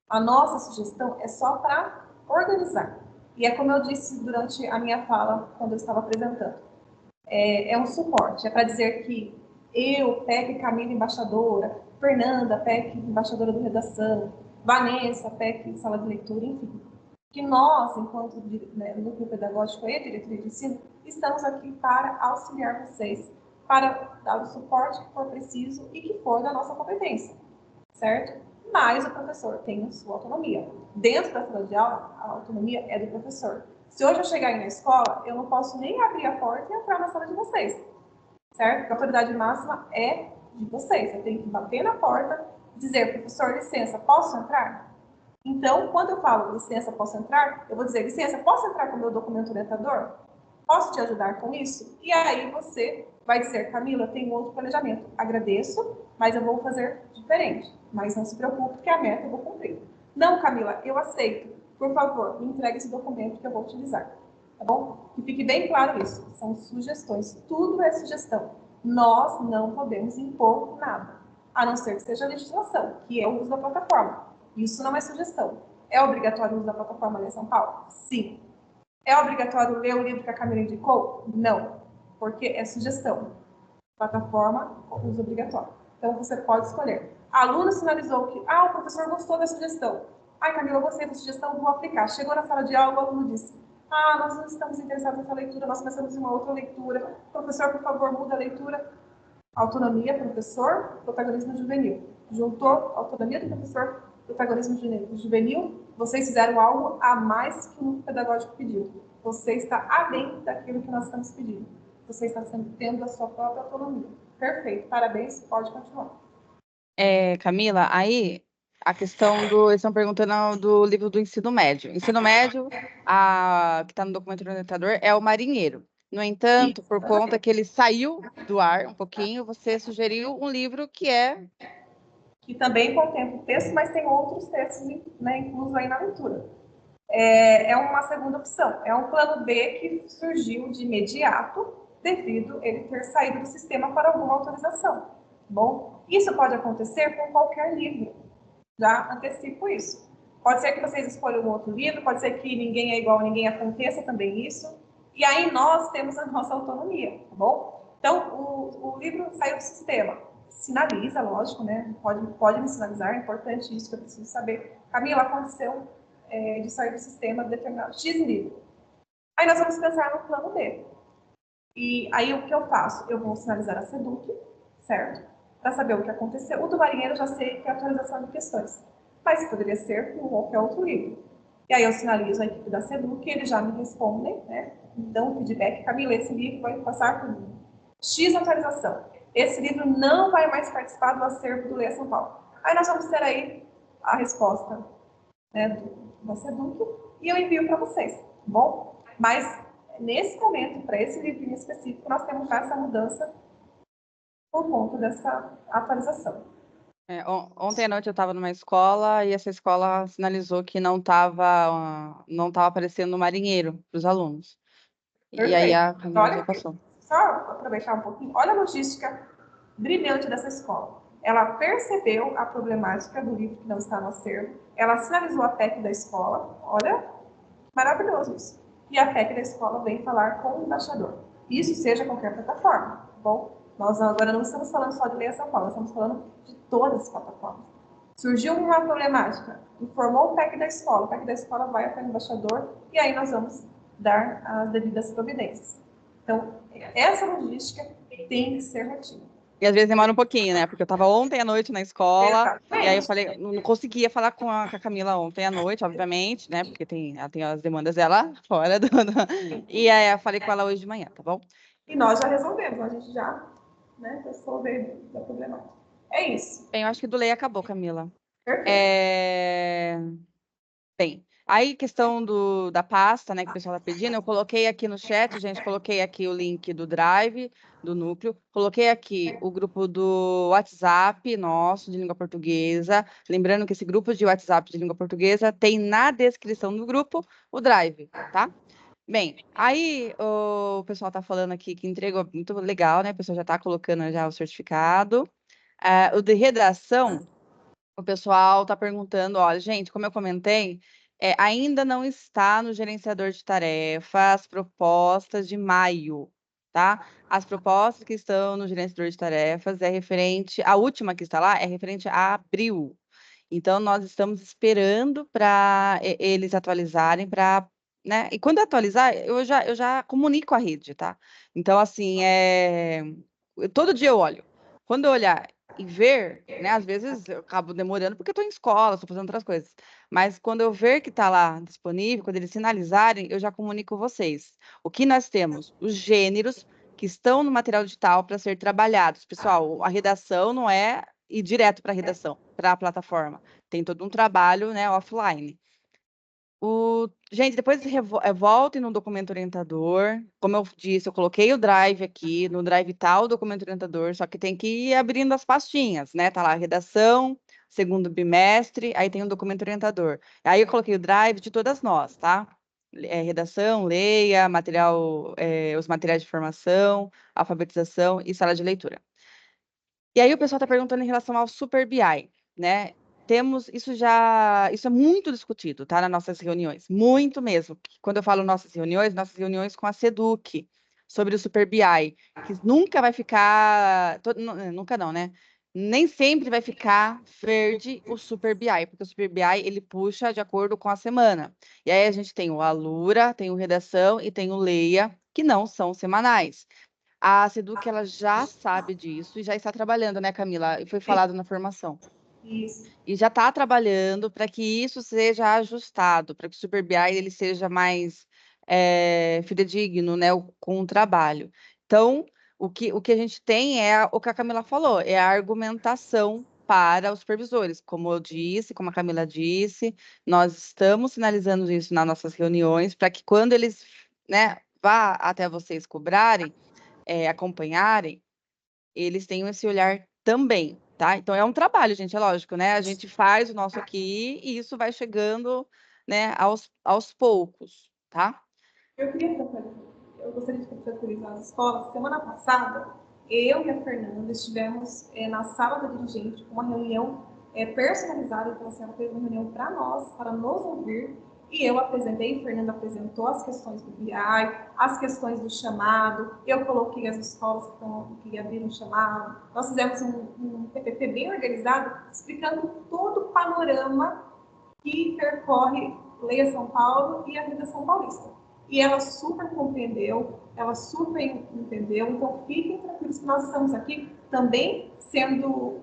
A nossa sugestão é só para organizar. E é como eu disse durante a minha fala, quando eu estava apresentando. É um suporte, é para dizer que eu, PEC Camila, embaixadora, Fernanda, PEC, embaixadora do Redação, Vanessa, PEC, sala de leitura, enfim. Que nós, enquanto núcleo pedagógico e diretoria de ensino, estamos aqui para auxiliar vocês, para dar o suporte que for preciso e que for da nossa competência, certo? Mas o professor tem a sua autonomia. Dentro da sala de aula, a autonomia é do professor. Se hoje eu chegar aí na escola, eu não posso nem abrir a porta e entrar na sala de vocês, certo? Porque a autoridade máxima é de vocês. Você tem que bater na porta, dizer, professor, licença, posso entrar? Então, quando eu falo licença, posso entrar? Eu vou dizer, licença, posso entrar com o meu documento orientador? Posso te ajudar com isso? E aí você vai dizer, Camila, eu tenho outro planejamento. Agradeço, mas eu vou fazer diferente. Mas não se preocupe que a meta eu vou cumprir. Não, Camila, eu aceito. Por favor, me entregue esse documento que eu vou utilizar. Tá bom? Que fique bem claro isso. São sugestões. Tudo é sugestão. Nós não podemos impor nada, a não ser que seja legislação, que é o uso da plataforma. Isso não é sugestão. É obrigatório o uso da plataforma Lê São Paulo? Sim. É obrigatório ler o livro que a Camila indicou? Não, porque é sugestão. Plataforma, uso obrigatório. Então, você pode escolher. Aluno sinalizou que, o professor gostou da sugestão. Camila, eu gostei da sugestão, vou aplicar. Chegou na sala de aula, o aluno disse, nós não estamos interessados nessa leitura, nós começamos em uma outra leitura. Professor, por favor, muda a leitura. Autonomia, professor, protagonismo juvenil. Juntou autonomia do professor, protagonismo juvenil, vocês fizeram algo a mais que o núcleo pedagógico pediu. Você está além daquilo que nós estamos pedindo. Você está tendo a sua própria autonomia. Perfeito, parabéns, pode continuar. Camila, aí a questão do. Eles estão perguntando do livro do ensino médio. Ensino médio, que está no documento orientador, é o marinheiro. No entanto, por conta que ele saiu do ar um pouquinho, você sugeriu um livro que também contempla o texto, mas tem outros textos, né, inclusos aí na leitura. É uma segunda opção. É um plano B que surgiu de imediato devido ele ter saído do sistema para alguma autorização. Bom, isso pode acontecer com qualquer livro. Já antecipo isso. Pode ser que vocês escolham um outro livro, pode ser que Ninguém é Igual a Ninguém aconteça também isso. E aí nós temos a nossa autonomia, tá bom? Então, o livro saiu do sistema. Sinaliza, lógico, né? Pode me sinalizar, é importante isso que eu preciso saber. Camila, aconteceu de sair do sistema determinado X livro. Aí nós vamos pensar no plano B. E aí o que eu faço? Eu vou sinalizar a SEDUC, certo? Para saber o que aconteceu. O do marinheiro eu já sei que é atualização de questões, mas poderia ser com qualquer outro livro. E aí eu sinalizo a equipe da SEDUC, eles já me respondem, né? Dão um feedback, Camila, esse livro vai passar por X atualização. Esse livro não vai mais participar do acervo do Lê São Paulo. Aí nós vamos ter aí a resposta, né, da SEDUC e eu envio para vocês, tá bom? Mas nesse momento, para esse livrinho específico, nós temos já essa mudança por conta dessa atualização. Ontem à noite eu estava numa escola e essa escola sinalizou que não estava aparecendo no marinheiro para os alunos. Perfeito. E aí a Camila já passou. Só aproveitar um pouquinho. Olha a logística brilhante dessa escola. Ela percebeu a problemática do livro que não está no acervo, ela sinalizou a PEC da escola, olha, maravilhoso isso. E a PEC da escola vem falar com o embaixador. Isso seja qualquer plataforma, tá bom? Nós agora não estamos falando só de Lê São Paulo, estamos falando de todas as plataformas. Surgiu uma problemática, informou o PEC da escola vai até o embaixador e aí nós vamos dar as devidas providências. Então, essa logística tem que ser rotina. E às vezes demora um pouquinho, né? Porque eu estava ontem à noite na escola, Exatamente. E aí eu falei, não conseguia falar com a Camila ontem à noite, obviamente, né? Porque ela tem as demandas dela fora E aí eu falei com ela hoje de manhã, tá bom? E nós já resolvemos, a gente já, né, resolveu a problemática. É isso. Bem, eu acho que do Lei acabou, Camila. Perfeito. Bem, aí questão da pasta, né, que o pessoal está pedindo, eu coloquei aqui no chat, gente, coloquei aqui o link do Drive, do núcleo, coloquei aqui o grupo do WhatsApp nosso, de língua portuguesa, lembrando que esse grupo de WhatsApp de língua portuguesa tem na descrição do grupo o Drive, tá? Bem, aí o pessoal está falando aqui que entregou muito legal, né, o pessoal já está colocando já o certificado. O de redação, o pessoal está perguntando, olha, gente, como eu comentei, ainda não está no gerenciador de tarefas propostas de maio, tá? As propostas que estão no gerenciador de tarefas a última que está lá é referente a abril. Então, nós estamos esperando para eles atualizarem né? E quando atualizar, eu já comunico a rede, tá? Então, assim, todo dia eu olho. Quando eu olhar e ver, né? Às vezes eu acabo demorando porque eu estou em escola, estou fazendo outras coisas. Mas quando eu ver que está lá disponível, quando eles sinalizarem, eu já comunico vocês. O que nós temos? Os gêneros que estão no material digital para ser trabalhados. Pessoal, a redação não é ir direto para a redação. para a plataforma. Tem todo um trabalho, né, offline. Gente, depois voltem no documento orientador. Como eu disse, eu coloquei o Drive aqui, no Drive tá o documento orientador, só que tem que ir abrindo as pastinhas, né? Tá lá, redação, segundo bimestre, aí tem o documento orientador. Aí eu coloquei o Drive de todas nós, tá? Redação, leia, material, os materiais de formação, alfabetização e sala de leitura. E aí o pessoal está perguntando em relação ao Super BI, né? Isso é muito discutido, tá? Nas nossas reuniões, muito mesmo. Quando eu falo nossas reuniões com a SEDUC, sobre o Super BI, que nunca vai ficar, nunca não, né? Nem sempre vai ficar verde o Super BI, porque o Super BI, ele puxa de acordo com a semana. E aí a gente tem o Alura, tem o Redação e tem o Leia, que não são semanais. A SEDUC, ela já sabe disso e já está trabalhando, né, Camila? E foi falado na formação. Isso. E já está trabalhando para que isso seja ajustado, para que o Super BI ele seja mais fidedigno, né, com o trabalho. Então, o que a gente tem é o que a Camila falou, é a argumentação para os supervisores. Como eu disse, como a Camila disse, nós estamos sinalizando isso nas nossas reuniões, para que quando eles, né, vá até vocês cobrarem, acompanharem, eles tenham esse olhar também, tá? Então é um trabalho, gente, é lógico, né? A gente faz o nosso aqui e isso vai chegando, né, aos poucos, tá? Eu gostaria de tranquilizar as escolas. Semana passada, eu e a Fernanda estivemos na sala da dirigente com uma reunião personalizada. Então, assim, ela fez uma reunião para nós, para nos ouvir. E eu apresentei, a Fernanda apresentou as questões do BI, as questões do chamado. Eu coloquei as escolas que abriram o chamado. Nós fizemos um PPT bem organizado, explicando todo o panorama que percorre Leia São Paulo e a Vida São Paulista. E ela super compreendeu, ela super entendeu, então fiquem tranquilos que nós estamos aqui também sendo,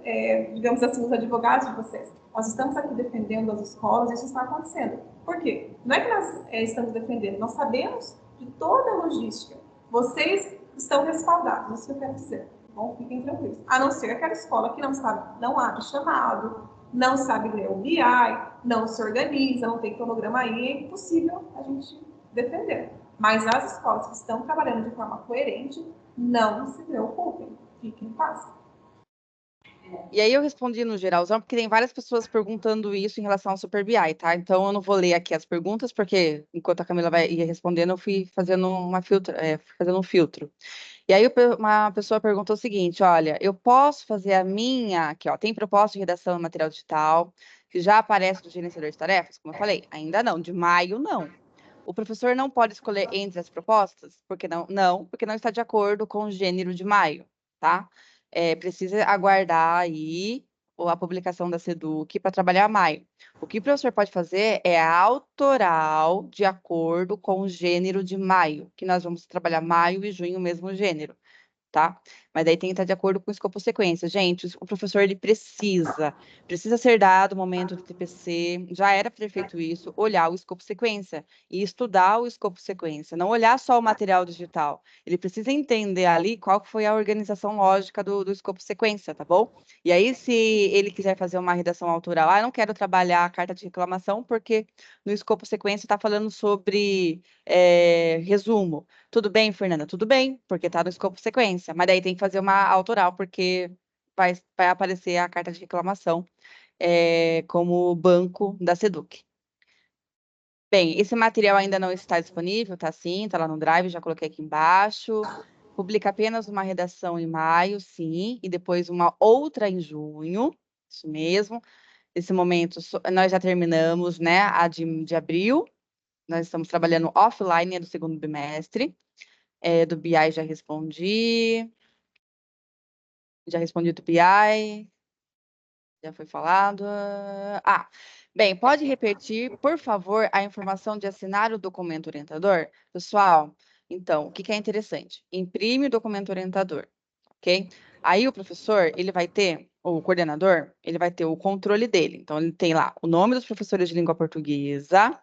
digamos assim, os advogados de vocês. Nós estamos aqui defendendo as escolas, isso está acontecendo. Por quê? Não é que nós estamos defendendo, nós sabemos de toda a logística. Vocês estão respaldados, isso que eu quero dizer. Bom, fiquem tranquilos. A não ser aquela escola que não sabe, não abre chamado, não sabe ler o BI, não se organiza, não tem cronograma aí, é impossível a gente defender. Mas as escolas que estão trabalhando de forma coerente, não se preocupem, fiquem em paz. E aí eu respondi no geralzão, porque tem várias pessoas perguntando isso em relação ao Super BI, tá? Então eu não vou ler aqui as perguntas, porque enquanto a Camila ia respondendo, eu fui fazendo fazendo um filtro. E aí uma pessoa perguntou o seguinte, olha, eu posso fazer a minha, aqui ó, tem proposta de redação no material digital, que já aparece no gerenciador de tarefas, como eu falei, ainda não, de maio não. O professor não pode escolher entre as propostas? Porque porque não está de acordo com o gênero de maio, tá? Precisa aguardar aí a publicação da SEDUC para trabalhar maio. O que o professor pode fazer é a autoral de acordo com o gênero de maio, que nós vamos trabalhar maio e junho o mesmo gênero, tá? Mas daí tem que estar de acordo com o escopo sequência. Gente, o professor, ele precisa ser dado o momento do TPC, já era para ter feito isso, olhar o escopo sequência e estudar o escopo sequência, não olhar só o material digital. Ele precisa entender ali qual foi a organização lógica do escopo sequência, tá bom? E aí, se ele quiser fazer uma redação autoral, eu não quero trabalhar a carta de reclamação, porque no escopo sequência está falando sobre resumo. Tudo bem, Fernanda? Tudo bem, porque está no escopo sequência. Mas daí tem que fazer uma autoral, porque vai aparecer a carta de reclamação como banco da SEDUC. Bem, esse material ainda não está disponível, tá sim, tá lá no Drive, já coloquei aqui embaixo. Publica apenas uma redação em maio, sim, e depois uma outra em junho, isso mesmo. Nesse momento, nós já terminamos, né, a de abril. Nós estamos trabalhando offline, do segundo bimestre. Do BI já respondi. Já respondi do BI. Já foi falado. Bem, pode repetir, por favor, a informação de assinar o documento orientador? Pessoal, então, o que é interessante? Imprime o documento orientador, ok? Aí o professor, ele vai ter, ou o coordenador, ele vai ter o controle dele. Então, ele tem lá o nome dos professores de língua portuguesa,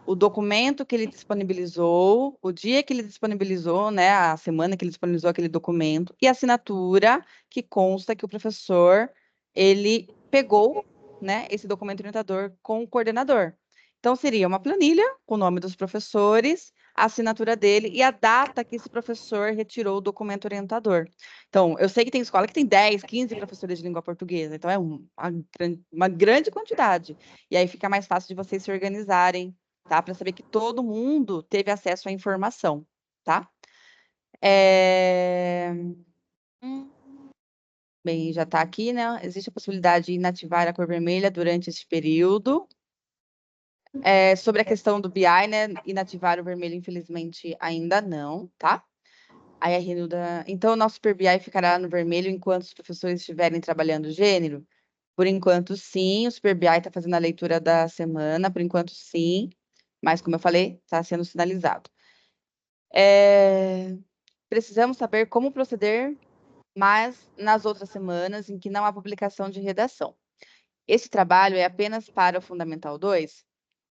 o documento que ele disponibilizou, o dia que ele disponibilizou, né, a semana que ele disponibilizou aquele documento, e a assinatura que consta que o professor, ele pegou né, esse documento orientador com o coordenador. Então, seria uma planilha com o nome dos professores, a assinatura dele e a data que esse professor retirou o documento orientador. Então, eu sei que tem escola que tem 10, 15 professores de língua portuguesa, então é uma grande quantidade. E aí fica mais fácil de vocês se organizarem, tá? Para saber que todo mundo teve acesso à informação, tá? Bem, já está aqui, né? Existe a possibilidade de inativar a cor vermelha durante esse período. Sobre a questão do BI, né? Inativar o vermelho, infelizmente, ainda não, tá? Aí a Renuda... Então, o nosso Super BI ficará no vermelho enquanto os professores estiverem trabalhando o gênero? Por enquanto, sim. O Super BI está fazendo a leitura da semana, por enquanto, sim. Mas, como eu falei, está sendo sinalizado. Precisamos saber como proceder, mas nas outras semanas em que não há publicação de redação. Esse trabalho é apenas para o Fundamental 2,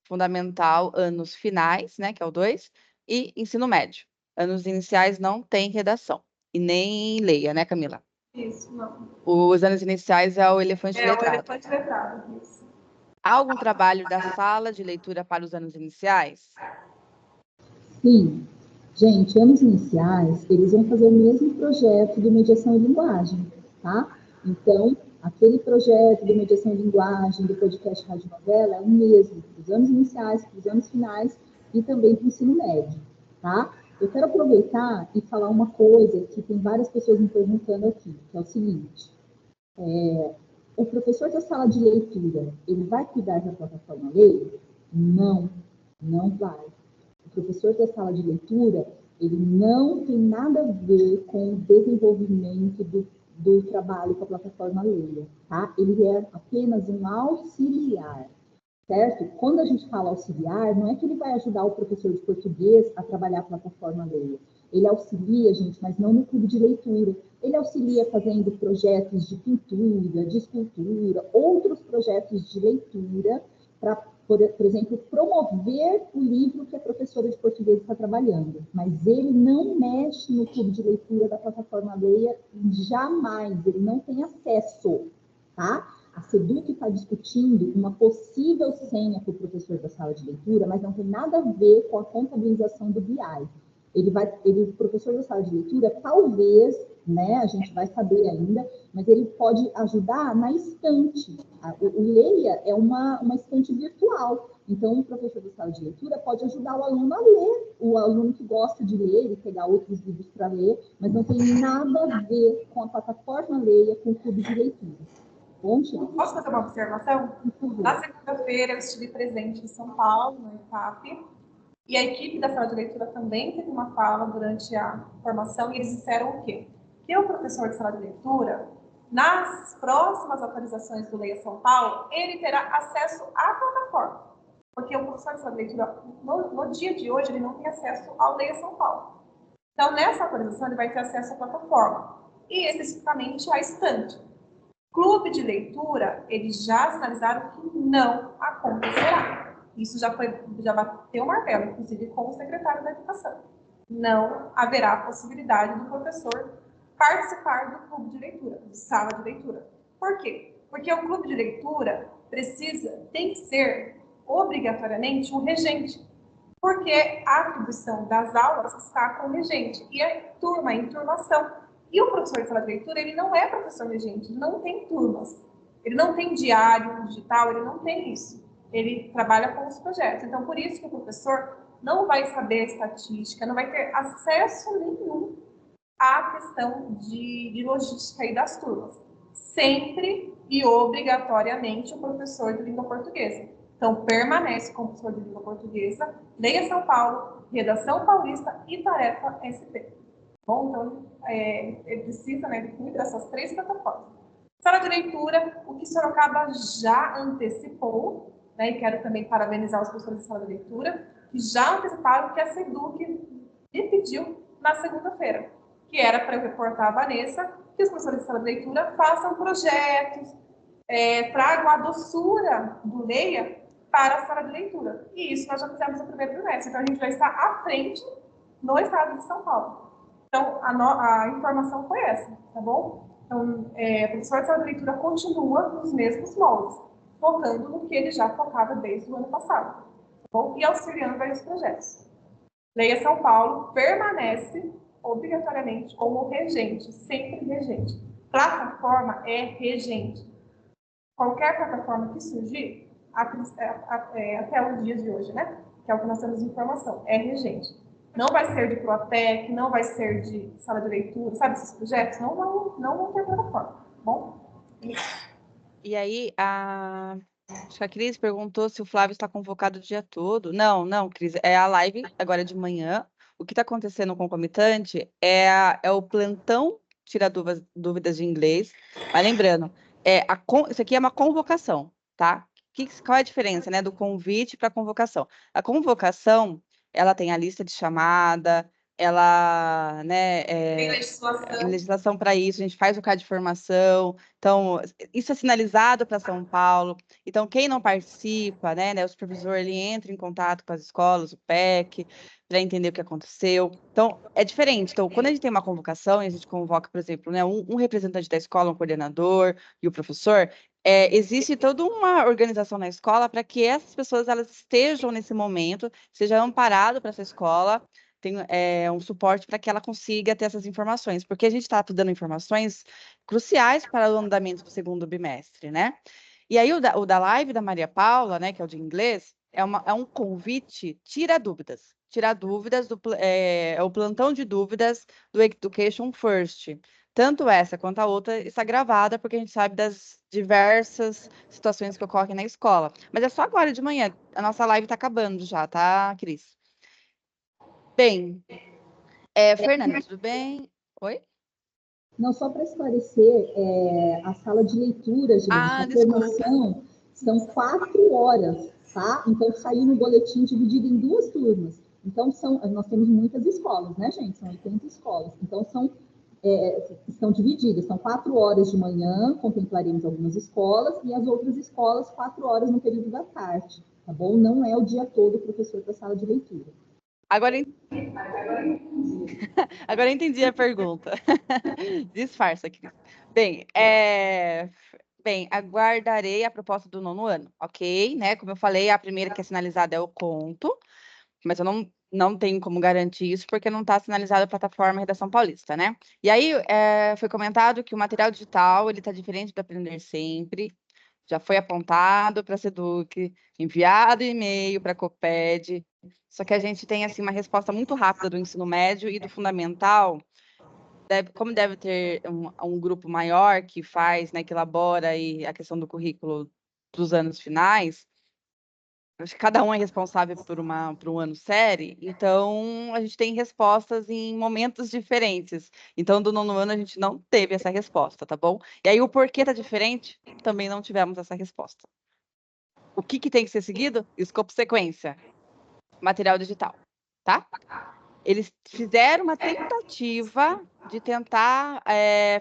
Fundamental anos finais, né, que é o 2, e ensino médio. Anos iniciais não tem redação, e nem leia, né, Camila? Isso, não. Os anos iniciais é o elefante É o letrado. elefante letrado, isso. Há algum trabalho da sala de leitura para os anos iniciais? Sim. Gente, anos iniciais, eles vão fazer o mesmo projeto de mediação e linguagem, tá? Então, aquele projeto de mediação e linguagem do podcast Rádio Novela é o mesmo para os anos iniciais, para os anos finais e também para o ensino médio, tá? Eu quero aproveitar e falar uma coisa que tem várias pessoas me perguntando aqui, que é o seguinte: o professor da sala de leitura, ele vai cuidar da plataforma Leia? Não, não vai. O professor da sala de leitura, ele não tem nada a ver com o desenvolvimento do trabalho com a plataforma Leia, tá? Ele é apenas um auxiliar, certo? Quando a gente fala auxiliar, não é que ele vai ajudar o professor de português a trabalhar a plataforma Leia. Ele auxilia, gente, mas não no clube de leitura. Ele auxilia fazendo projetos de pintura, de escultura, outros projetos de leitura para, por exemplo, promover o livro que a professora de português está trabalhando. Mas ele não mexe no clube de leitura da plataforma Leia, jamais. Ele não tem acesso, tá? A SEDUC está discutindo uma possível senha para o professor da sala de leitura, mas não tem nada a ver com a contabilização do BI. O professor da sala de leitura, talvez, né, a gente vai saber ainda, mas ele pode ajudar na estante. O Leia é uma estante virtual. Então, o professor da sala de leitura pode ajudar o aluno a ler, o aluno que gosta de ler e pegar outros livros para ler, mas não tem nada a ver com a plataforma Leia, com o clube de leitura. Bom, gente? Posso fazer uma observação? Na segunda-feira, eu estive presente em São Paulo, no EFAP, e a equipe da sala de leitura também teve uma fala durante a formação, e eles disseram o quê? Que o professor de sala de leitura, nas próximas atualizações do Leia São Paulo, ele terá acesso à plataforma. Porque o professor de sala de leitura, no dia de hoje, ele não tem acesso ao Leia São Paulo. Então, nessa atualização, ele vai ter acesso à plataforma, e especificamente à estante. Clube de leitura, eles já sinalizaram que não acontecerá. Isso já bateu o martelo, inclusive com o secretário da Educação. Não haverá possibilidade do professor participar do clube de leitura, de sala de leitura. Por quê? Porque o clube de leitura tem que ser obrigatoriamente um regente, porque a atribuição das aulas está com o regente e a turma em turmação. E o professor de sala de leitura, ele não é professor regente, ele não tem turmas, ele não tem diário digital, ele não tem isso. Ele trabalha com os projetos. Então, por isso que o professor não vai saber estatística, não vai ter acesso nenhum à questão de logística aí das turmas. Sempre e obrigatoriamente o professor de língua portuguesa. Então, permanece como professor de língua portuguesa, Leia São Paulo, Redação Paulista e Tarefa SP. Bom, então, ele precisa, né, de cuidar dessas 3 plataformas. Sala de leitura, o que Sorocaba já antecipou, né, e quero também parabenizar os professores de sala de leitura, que já anteciparam que a SEDUC lhe pediu na segunda-feira, que era para eu reportar a Vanessa, que os professores de sala de leitura façam projetos, tragam a doçura do Leia para a sala de leitura. E isso nós já fizemos no primeiro trimestre, então a gente vai estar à frente no estado de São Paulo. Então, a informação foi essa, tá bom? Então, o professor de sala de leitura continua nos mesmos moldes. focando no que ele já focava desde o ano passado, tá bom? E auxiliando vários projetos. Leia São Paulo permanece obrigatoriamente como regente, sempre regente. Plataforma é regente. Qualquer plataforma que surgir, até os dias de hoje, né? Que é o que nós temos informação, é regente. Não vai ser de Protec, não vai ser de sala de leitura, sabe esses projetos? Não vão ter plataforma, tá bom? E aí, acho que a Cris perguntou se o Flávio está convocado o dia todo. Não, Cris, é a live agora de manhã. O que está acontecendo concomitante é o plantão tirar dúvidas de inglês. Mas lembrando, isso aqui é uma convocação, tá? Qual é a diferença, né, do convite para a convocação? A convocação, ela tem a lista de chamada, ela, né, Tem tem legislação. legislação para isso, a gente faz o CAD de formação, então, isso é sinalizado para São Paulo. Então, quem não participa, né, o supervisor, ele entra em contato com as escolas, o PEC, para entender o que aconteceu. Então, é diferente. Então, quando a gente tem uma convocação, e a gente convoca, por exemplo, né, um representante da escola, um coordenador e o professor, existe toda uma organização na escola para que essas pessoas elas estejam nesse momento, seja amparado para essa escola, tem um suporte para que ela consiga ter essas informações, porque a gente está dando informações cruciais para o andamento do segundo bimestre, né? E aí o da live da Maria Paula, né, que é o de inglês, é um convite, tirar dúvidas, é o plantão de dúvidas do Education First. Tanto essa quanto a outra está gravada, porque a gente sabe das diversas situações que ocorrem na escola. Mas é só agora de manhã, a nossa live está acabando já, tá, Cris? Bem, Fernanda, tudo bem? Oi? Não, só para esclarecer, a sala de leitura, gente, a Desculpa. formação são 4 horas, tá? Então, saiu no boletim dividido em 2 turmas. Então, nós temos muitas escolas, né, gente? São 80 escolas. Então, estão divididas. São 4 horas de manhã, contemplaremos algumas escolas, e as outras escolas, 4 horas no período da tarde, tá bom? Não é o dia todo o professor da sala de leitura. Agora Agora eu entendi a pergunta. Disfarça, Cris. Bem, aguardarei a proposta do nono ano, ok? Né? Como eu falei, a primeira que é sinalizada é o conto, mas eu não tenho como garantir isso porque não está sinalizada a plataforma Redação Paulista, né? E aí foi comentado que o material digital ele está diferente do Aprender Sempre, já foi apontado para a Seduc, enviado e-mail para a Coped, só que a gente tem assim uma resposta muito rápida do ensino médio e do fundamental, como deve ter um grupo maior que faz, né, que elabora aí a questão do currículo dos anos finais, acho que cada um é responsável por um ano série, então a gente tem respostas em momentos diferentes. Então, do nono ano a gente não teve essa resposta, tá bom? E aí o porquê tá diferente, também não tivemos essa resposta. O que tem que ser seguido? Escopo sequência, material digital, tá? Eles fizeram uma tentativa de tentar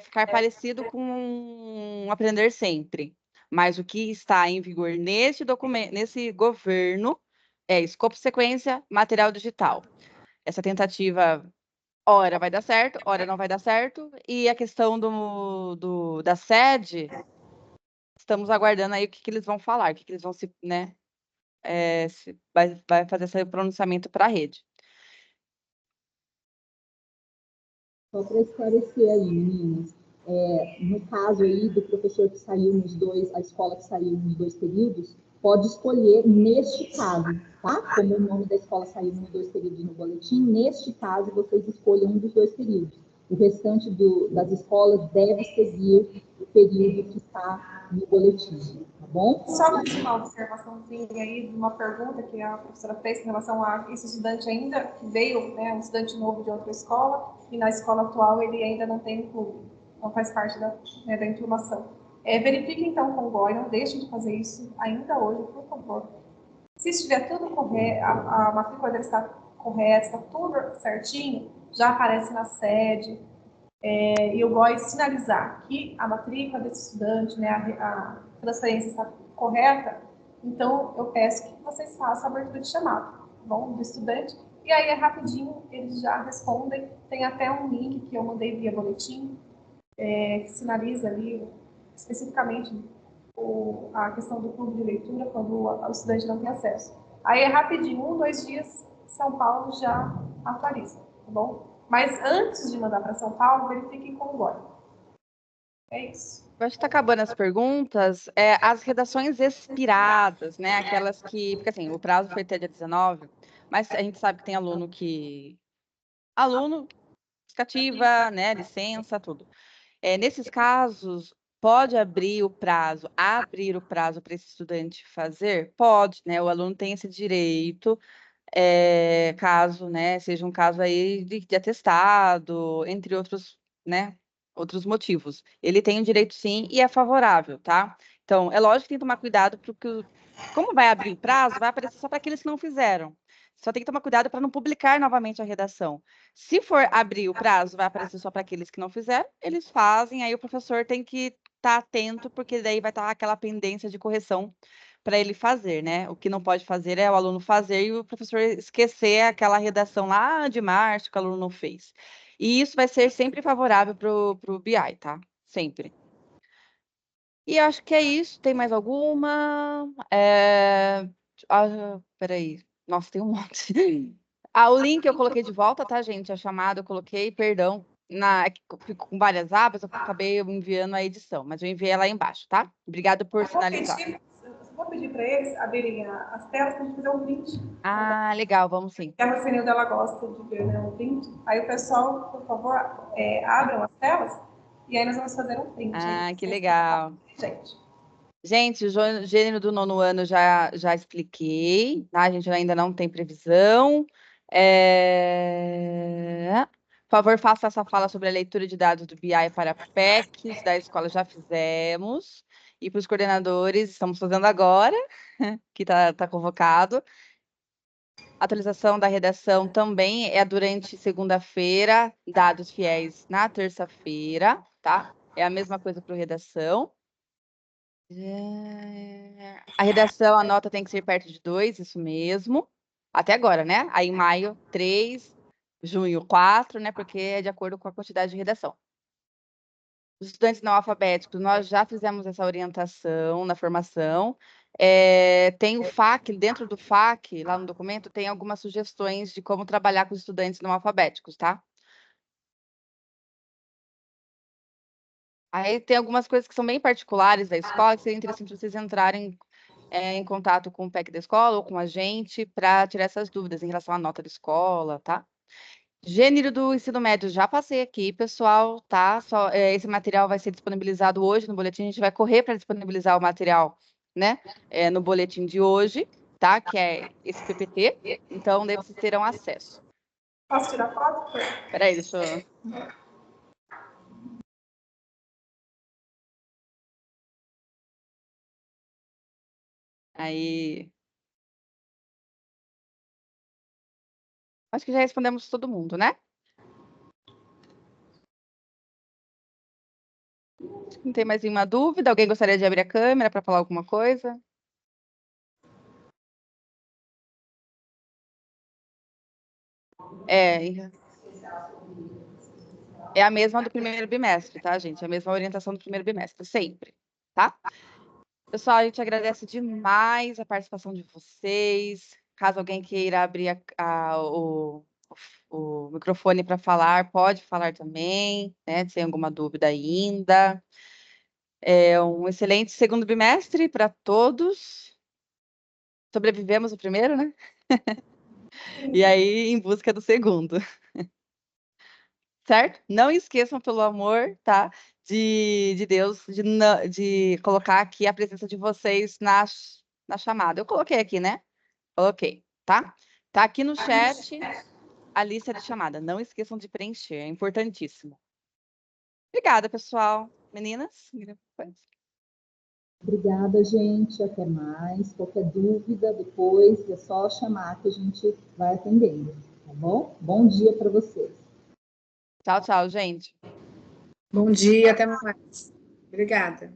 ficar parecido com um Aprender Sempre. Mas o que está em vigor nesse documento, nesse governo, é escopo sequência, material digital. Essa tentativa, ora vai dar certo, ora não vai dar certo. E a questão da sede, estamos aguardando aí o que eles vão falar, o que eles vão né, vai fazer esse pronunciamento para a rede. Só para esclarecer aí, meninas, no caso aí do professor que saiu a escola que saiu nos 2 períodos, pode escolher neste caso, tá? Como o nome da escola saiu nos 2 períodos no boletim, neste caso vocês escolham um dos 2 períodos. O restante das escolas deve seguir o período que está no boletim, tá bom? Só mais uma observaçãozinha aí de uma pergunta que a professora fez em relação a esse estudante ainda que veio, né, um estudante novo de outra escola, e na escola atual ele ainda não tem clube, não faz parte da informação. Verifique então com o GOI, não deixem de fazer isso ainda hoje, por favor. Se estiver tudo correto, a matrícula dele está correta, está tudo certinho, já aparece na sede, e o GOI sinalizar que a matrícula desse estudante, né, a transferência está correta, então eu peço que vocês façam a abertura de chamado, tá bom, do estudante, e aí é rapidinho, eles já respondem, tem até um link que eu mandei via boletim, que sinaliza ali especificamente a questão do clube de leitura quando o estudante não tem acesso. Aí é rapidinho, 1, 2 dias, São Paulo já atualiza, tá bom? Mas antes de mandar para São Paulo, verifiquem com o GOI. É isso. Eu acho que está acabando as perguntas. As redações expiradas, né? Aquelas que... Porque, assim, o prazo foi até dia 19, mas a gente sabe que tem aluno que... Aluno, cativa, né? Licença, tudo. Nesses casos, pode abrir o prazo para esse estudante fazer? Pode, né? O aluno tem esse direito, caso, né, seja um caso aí de atestado, entre outros, né, outros motivos. Ele tem o direito sim e é favorável, tá? Então, é lógico que tem que tomar cuidado, porque como vai abrir o prazo, vai aparecer só para aqueles que não fizeram. Só tem que tomar cuidado para não publicar novamente a redação. Se for abrir o prazo, vai aparecer só para aqueles que não fizeram, eles fazem, aí o professor tem que estar atento, porque daí vai estar aquela pendência de correção para ele fazer, né? O que não pode fazer é o aluno fazer e o professor esquecer aquela redação lá de março que o aluno não fez. E isso vai ser sempre favorável para o BI, tá? Sempre. E acho que é isso. Tem mais alguma? Peraí. Nossa, tem um monte. O link eu coloquei de volta, tá, gente? A chamada eu coloquei, perdão. Ficou com várias abas, eu acabei enviando a edição, mas eu enviei ela aí embaixo, tá? Obrigada por sinalizar. Eu vou pedir para eles abrirem as telas para a gente fazer um print. Legal, vamos sim. A Rafael dela gosta de ver, né, um print. Aí o pessoal, por favor, abram as telas e aí nós vamos fazer um print. Que legal. Gente, o gênero do 9º ano já expliquei, tá? A gente ainda não tem previsão. Por favor, faça essa fala sobre a leitura de dados do BI para PECs da escola, já fizemos. E para os coordenadores, estamos fazendo agora, que está convocado. Atualização da redação também é durante segunda-feira, dados fiéis na terça-feira, tá? É a mesma coisa para redação. A redação, a nota tem que ser perto de 2, isso mesmo. Até agora, né? Aí em maio, 3, junho, 4, né? Porque é de acordo com a quantidade de redação. Os estudantes não alfabéticos, nós já fizemos essa orientação na formação. Tem o FAQ, dentro do FAQ, lá no documento, tem algumas sugestões de como trabalhar com os estudantes não alfabéticos, tá? Aí tem algumas coisas que são bem particulares da escola, que seria interessante vocês entrarem em contato com o PEC da escola ou com a gente para tirar essas dúvidas em relação à nota da escola, tá? Gênero do ensino médio, já passei aqui, pessoal, tá? Esse material vai ser disponibilizado hoje no boletim, a gente vai correr para disponibilizar o material, né? No boletim de hoje, tá? Que é esse PPT, então daí vocês terão acesso. Posso tirar foto? Peraí, deixa eu... Aí... Acho que já respondemos todo mundo, né? Não tem mais nenhuma dúvida? Alguém gostaria de abrir a câmera para falar alguma coisa? É a mesma do primeiro bimestre, tá, gente? É a mesma orientação do primeiro bimestre, sempre, tá? Pessoal, a gente agradece demais a participação de vocês. Caso alguém queira abrir o microfone para falar, pode falar também, né? Sem alguma dúvida ainda. Um excelente segundo bimestre para todos. Sobrevivemos o primeiro, né? E aí, em busca do segundo. Certo? Não esqueçam, pelo amor, tá? De Deus, de colocar aqui a presença de vocês na chamada. Eu coloquei aqui, né? Coloquei, tá? Tá aqui no chat a lista de chamada. Não esqueçam de preencher, é importantíssimo. Obrigada, pessoal. Meninas? Obrigada, gente. Até mais. Qualquer dúvida depois é só chamar que a gente vai atendendo, tá bom? Bom dia para vocês. Tchau, tchau, gente. Bom dia, até mais. Obrigada.